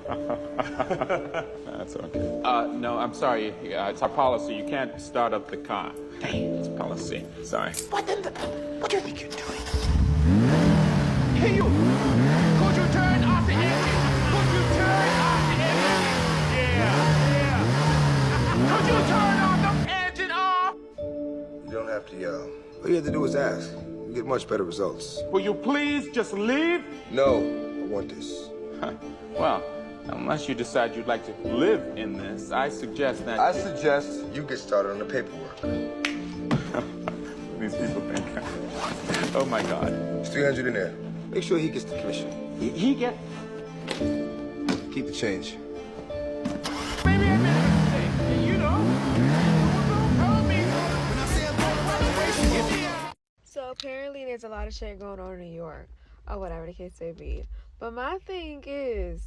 okay. No, I'm sorry. It's our policy. You can't start up the car. It's policy. Sorry. What do you think you're doing? Hey, you! Could you turn off the engine? Could you turn off the engine? Yeah. Could you turn off the engine off? You don't have to yell. All you have to do is ask. You get much better results. Will you please just leave? No, I want this. Well, unless you decide you'd like to live in this, I suggest that... I suggest you get started on the paperwork. These people think... Oh, my God. It's 300 in there. Make sure he gets the commission. He get... Keep the change. Maybe I made a mistake, you know? So apparently there's a lot of shit going on in New York, or whatever the case may be. But my thing is,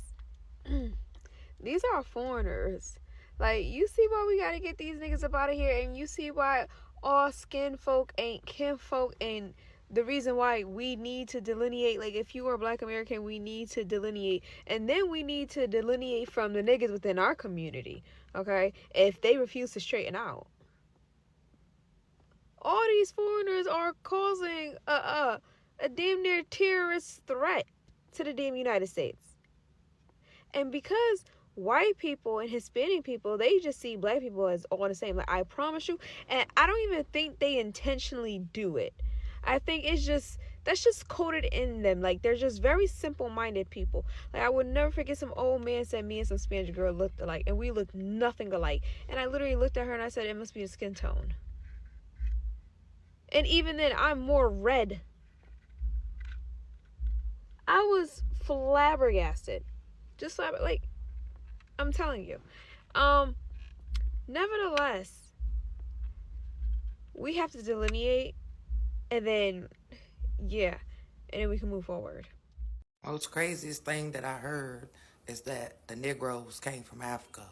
these are foreigners. Like, you see why we gotta get these niggas up out of here, and you see why all skin folk ain't kin folk, and the reason why we need to delineate. Like, if you are a black American, we need to delineate, and then we need to delineate from the niggas within our community, okay, if they refuse to straighten out. All these foreigners are causing a damn near terrorist threat to the damn United States. And because white people and Hispanic people, they just see black people as all the same. Like, I promise you. And I don't even think they intentionally do it. I think it's just, that's just coded in them. Like, they're just very simple-minded people. Like, I would never forget some old man said me and some Spanish girl looked alike. And we looked nothing alike. And I literally looked at her and I said, it must be a skin tone. And even then, I'm more red. I was flabbergasted. Just like, I'm telling you. Nevertheless, we have to delineate, and then, yeah, and then we can move forward. Most craziest thing that I heard is that the Negroes came from Africa.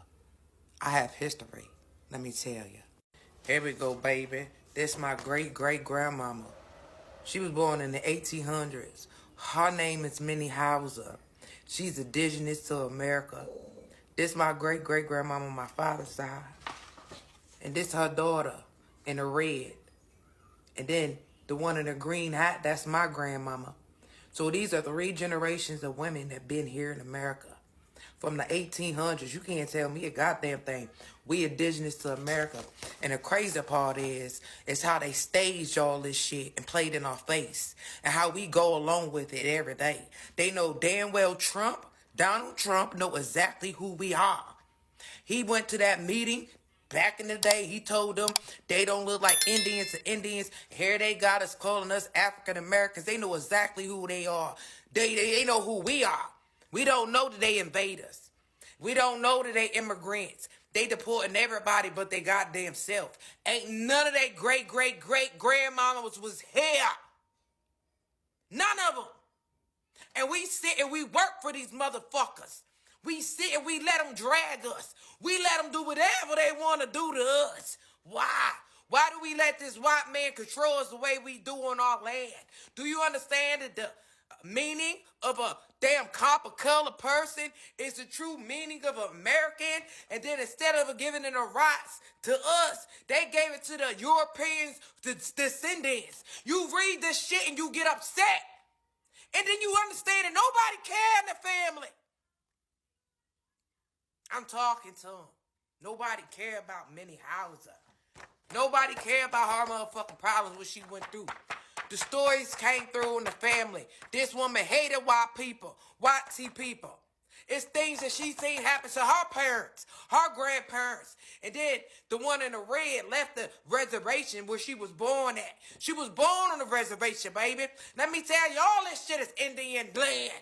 I have history, let me tell you. Here we go, baby. This my great-great-grandmama. She was born in the 1800s. Her name is Minnie Hauser. She's indigenous to America. This my great-great-grandmama on my father's side. And this her daughter in the red. And then the one in the green hat, that's my grandmama. So these are 3 generations of women that been here in America. From the 1800s, you can't tell me a goddamn thing. We indigenous to America. And the crazy part is how they staged all this shit and played in our face. And how we go along with it every day. They know damn well Donald Trump know exactly who we are. He went to that meeting back in the day. He told them they don't look like Indians to Indians. Here they got us calling us African Americans. They know exactly who they are. They know who we are. We don't know that they invaders. We don't know that they immigrants. They deporting everybody but they goddamn self. Ain't none of their great-great-great-grandmamas was here. None of them. And we sit and we work for these motherfuckers. We sit and we let them drag us. We let them do whatever they want to do to us. Why? Why do we let this white man control us the way we do on our land? Do you understand that the meaning of a damn copper color person is the true meaning of an American? And then instead of giving it the rights to us, they gave it to the Europeans, the descendants. You read this shit and you get upset. And then you understand that nobody cared in the family. I'm talking to them. Nobody cared about Minnie Hauser. Nobody cared about her motherfucking problems what she went through. The stories came through in the family. This woman hated white people, white tea people. It's things that she seen happen to her parents, her grandparents. And then the one in the red left the reservation where she was born at. She was born on the reservation, baby. Let me tell you, all this shit is Indian land.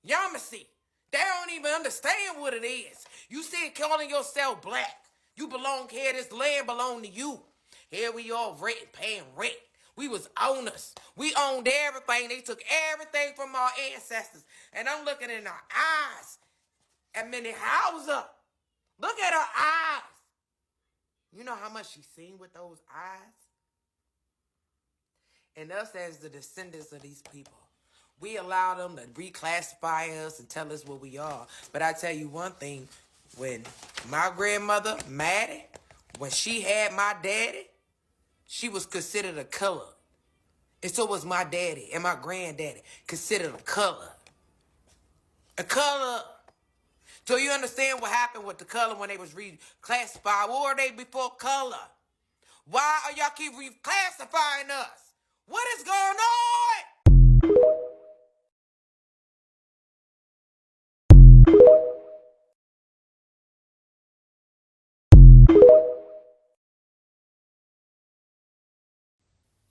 Yamasee. They don't even understand what it is. You see calling yourself black. You belong here. This land belong to you. Here we are paying rent. We was owners. We owned everything. They took everything from our ancestors. And I'm looking in our eyes at Minnie Hauser. Look at her eyes. You know how much she's seen with those eyes? And us as the descendants of these people, we allow them to reclassify us and tell us what we are. But I tell you one thing, when my grandmother, Maddie, when she had my daddy, she was considered a color. And so was my daddy and my granddaddy, considered a color. A color. So you understand what happened with the color when they was reclassified? What were they before color? Why are y'all keep reclassifying us? What is going on?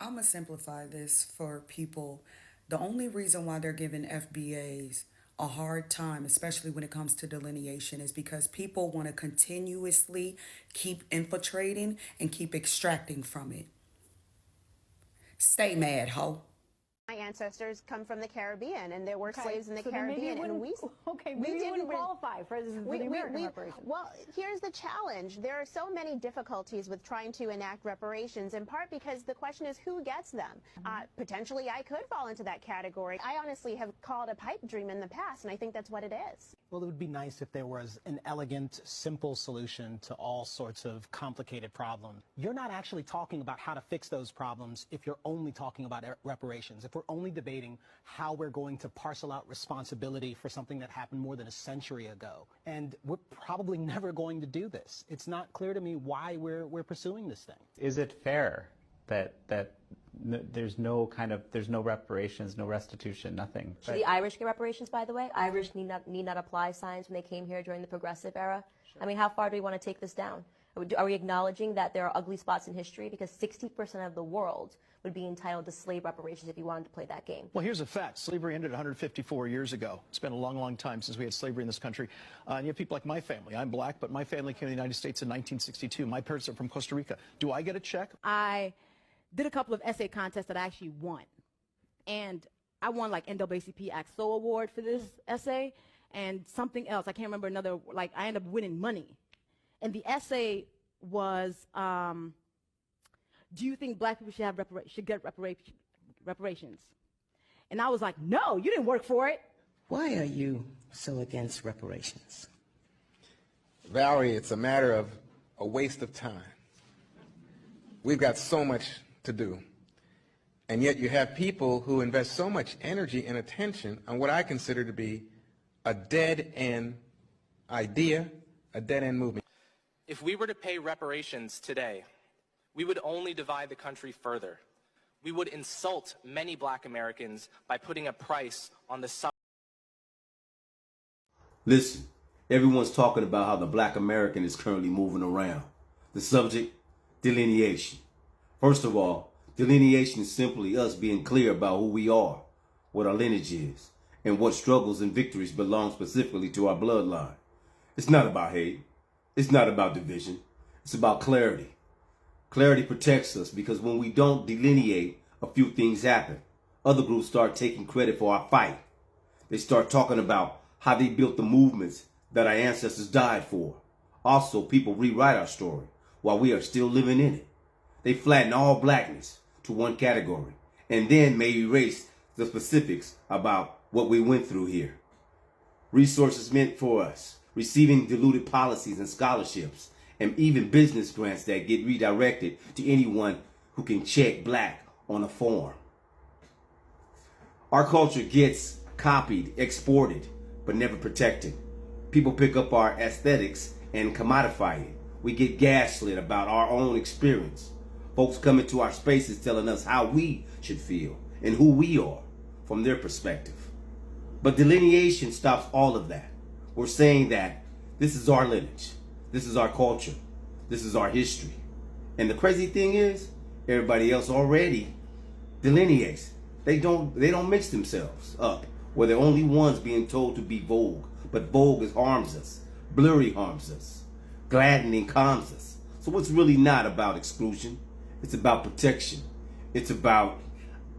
I'm going to simplify this for people. The only reason why they're giving FBAs a hard time, especially when it comes to delineation, is because people want to continuously keep infiltrating and keep extracting from it. Stay mad, ho. My ancestors come from the Caribbean, and there were slaves in the so Caribbean, and we didn't qualify for the American reparations. Well, here's the challenge: there are so many difficulties with trying to enact reparations, in part because the question is who gets them. Potentially, I could fall into that category. I honestly have called a pipe dream in the past, and I think that's what it is. Well, it would be nice if there was an elegant, simple solution to all sorts of complicated problems. You're not actually talking about how to fix those problems if you're only talking about reparations. If we're only debating how we're going to parcel out responsibility for something that happened more than a century ago. And we're probably never going to do this. It's not clear to me why we're pursuing this thing. Is it fair that there's no reparations, no restitution, nothing? Should the Irish get reparations, by the way? Irish need not apply signs when they came here during the progressive era. Sure. I mean, how far do we want to take this down? Are we acknowledging that there are ugly spots in history? Because 60% of the world would be entitled to slave reparations if you wanted to play that game. Well, here's a fact. Slavery ended 154 years ago. It's been a long, long time since we had slavery in this country. And you have people like my family. I'm black, but my family came to the United States in 1962. My parents are from Costa Rica. Do I get a check? I did a couple of essay contests that I actually won. And I won like NAACP AXO award for this essay, and something else. I can't remember another. Like I ended up winning money, and the essay was, do you think black people should get reparations? And I was like, no, you didn't work for it. Why are you so against reparations? Valerie, it's a matter of a waste of time. We've got so much to do. And yet you have people who invest so much energy and attention on what I consider to be a dead-end idea, a dead-end movement. If we were to pay reparations today, we would only divide the country further. We would insult many black Americans by putting a price on the suffering. Listen, everyone's talking about how the black American is currently moving around. The subject, delineation. First of all, delineation is simply us being clear about who we are, what our lineage is, and what struggles and victories belong specifically to our bloodline. It's not about hate. It's not about division. It's about clarity. Clarity protects us because when we don't delineate, a few things happen. Other groups start taking credit for our fight. They start talking about how they built the movements that our ancestors died for. Also, people rewrite our story while we are still living in it. They flatten all blackness to one category and then may erase the specifics about what we went through here. Resources meant for us, receiving diluted policies and scholarships, and even business grants that get redirected to anyone who can check black on a form. Our culture gets copied, exported, but never protected. People pick up our aesthetics and commodify it. We get gaslit about our own experience. Folks come into our spaces telling us how we should feel and who we are from their perspective. But delineation stops all of that. We're saying that this is our lineage. This is our culture. This is our history. And the crazy thing is, everybody else already delineates. They don't mix themselves up. We're the only ones being told to be vogue. But vogue harms us. Blurry harms us. Gladdening calms us. So it's really not about exclusion. It's about protection. It's about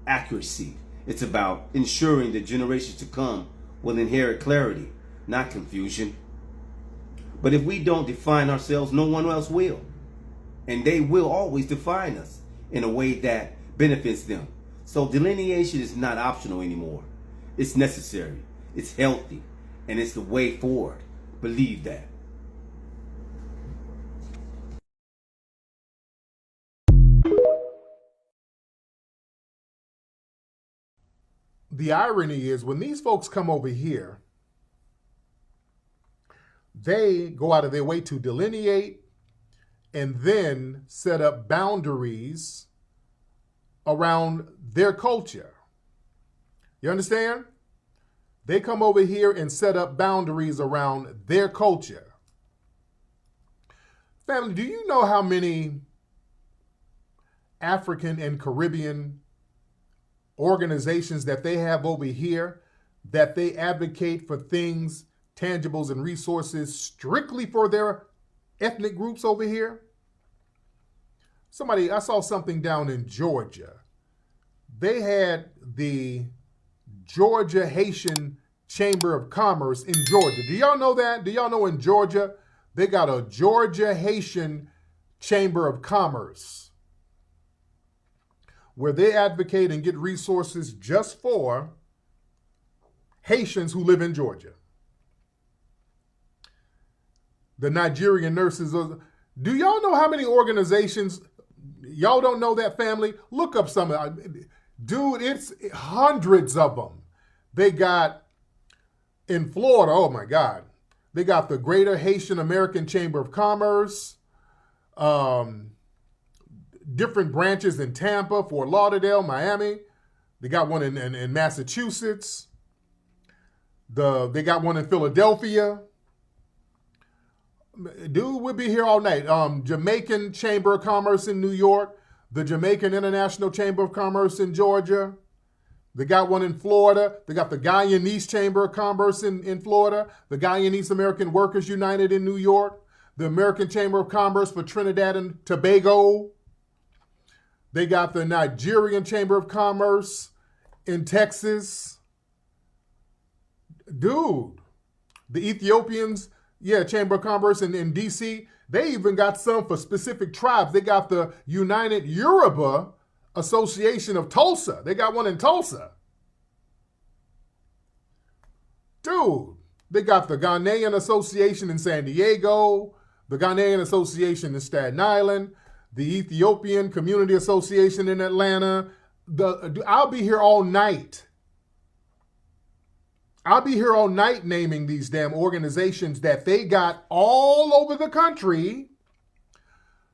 accuracy. It's about ensuring that generations to come will inherit clarity, not confusion. But if we don't define ourselves, no one else will. And they will always define us in a way that benefits them. So delineation is not optional anymore. It's necessary. It's healthy. And it's the way forward. Believe that. The irony is when these folks come over here, they go out of their way to delineate and then set up boundaries around their culture. You understand? They come over here and set up boundaries around their culture. Family, do you know how many African and Caribbean organizations that they have over here that they advocate for things, tangibles and resources strictly for their ethnic groups over here? I saw something down in Georgia. They had the Georgia Haitian Chamber of Commerce in Georgia. Do y'all know that? Do y'all know in Georgia, they got a Georgia Haitian Chamber of Commerce where they advocate and get resources just for Haitians who live in Georgia. The Nigerian nurses. Do y'all know how many organizations? Y'all don't know that, family? Look up some. Dude, it's hundreds of them. They got in Florida, oh my God. They got the Greater Haitian American Chamber of Commerce, different branches in Tampa, Fort Lauderdale, Miami. They got one in Massachusetts. They got one in Philadelphia. Dude, we'll be here all night. Jamaican Chamber of Commerce in New York, the Jamaican International Chamber of Commerce in Georgia. They got one in Florida. They got the Guyanese Chamber of Commerce in Florida, the Guyanese American Workers United in New York, the American Chamber of Commerce for Trinidad and Tobago. They got the Nigerian Chamber of Commerce in Texas. Dude, the Ethiopians, Chamber of Commerce in D.C., they even got some for specific tribes. They got the United Yoruba Association of Tulsa. They got one in Tulsa. Dude, they got the Ghanaian Association in San Diego, the Ghanaian Association in Staten Island, the Ethiopian Community Association in Atlanta. I'll be here all night. I'll be here all night naming these damn organizations that they got all over the country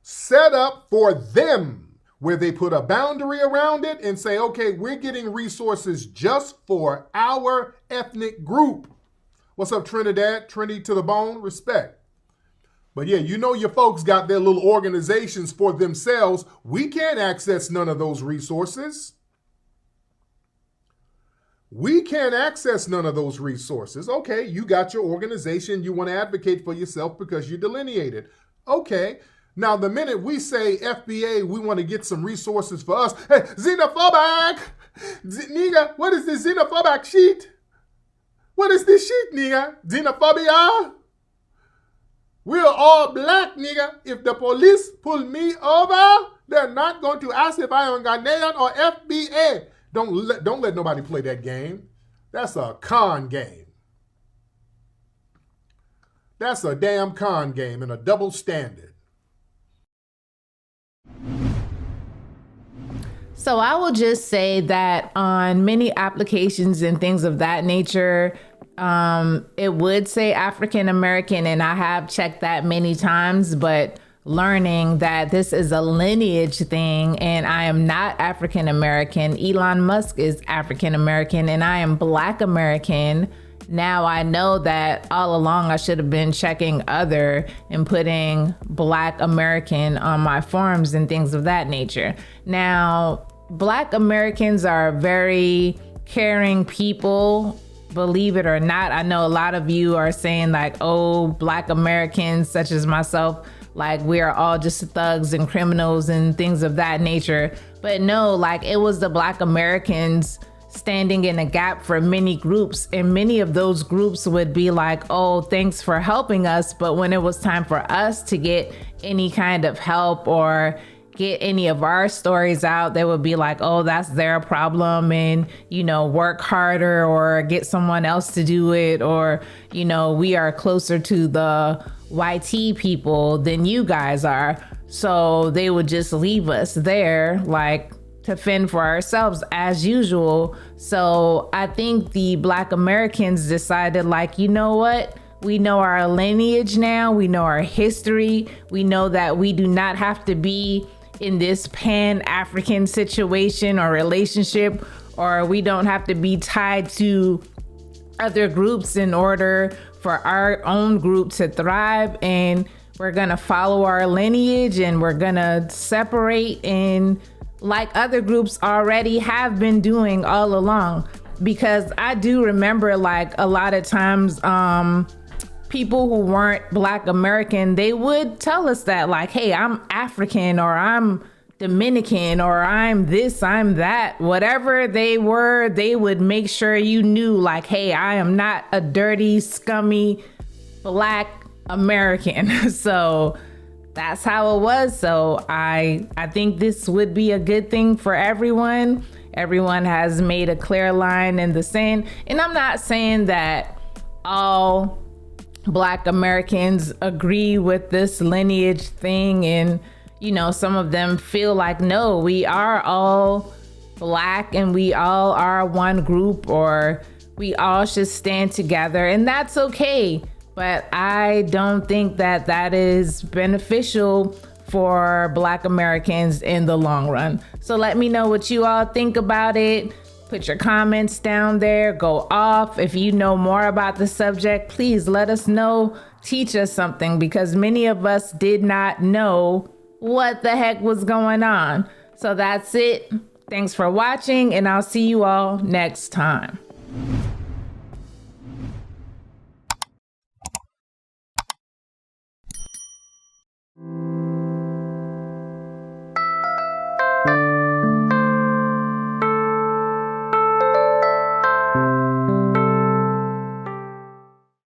set up for them, where they put a boundary around it and say, okay, we're getting resources just for our ethnic group. What's up, Trinidad? Trinity to the bone, respect. But yeah, you know your folks got their little organizations for themselves. We can't access none of those resources. We can't access none of those resources. Okay, you got your organization. You want to advocate for yourself because you're delineated. Okay. Now, the minute we say FBA, we want to get some resources for us. Hey, xenophobic! Nigga, what is this xenophobic sheet? What is this sheet, nigga? Xenophobia? We're all black, nigga. If the police pull me over, they're not going to ask if I am Ghanaian or FBA. Don't let nobody play that game. That's a con game. That's a damn con game and a double standard. So I will just say that on many applications and things of that nature, it would say African American, and I have checked that many times, but learning that this is a lineage thing and I am not African American. Elon Musk is African American and I am Black American. Now I know that all along I should have been checking other and putting Black American on my forms and things of that nature. Now, Black Americans are very caring people, believe it or not. I know a lot of you are saying like, oh, Black Americans such as myself, like we are all just thugs and criminals and things of that nature. But no, like it was the Black Americans standing in a gap for many groups, and many of those groups would be like, oh, thanks for helping us. But when it was time for us to get any kind of help or get any of our stories out, they would be like, oh, that's their problem, and work harder or get someone else to do it, or we are closer to the YT people than you guys are. So they would just leave us there like to fend for ourselves as usual. So I think the Black Americans decided like, you know what? We know our lineage now. We know our history. We know that we do not have to be in this Pan-African situation or relationship, or we don't have to be tied to other groups in order for our own group to thrive. And we're gonna follow our lineage and we're gonna separate, and like other groups already have been doing all along. Because I do remember like a lot of times people who weren't Black American, they would tell us that like, hey, I'm African or I'm Dominican or I'm this, I'm that, whatever they were, they would make sure you knew like, hey, I am not a dirty, scummy Black American. So that's how it was. So I think this would be a good thing for everyone. Everyone has made a clear line in the sand. And I'm not saying that all Black Americans agree with this lineage thing, and some of them feel like, no, we are all Black and we all are one group, or we all should stand together, and that's okay. But I don't think that that is beneficial for Black Americans in the long run. So let me know what you all think about it. Put your comments down there, go off. If you know more about the subject, please let us know, teach us something, because many of us did not know what the heck was going on. So that's it. Thanks for watching, and I'll see you all next time.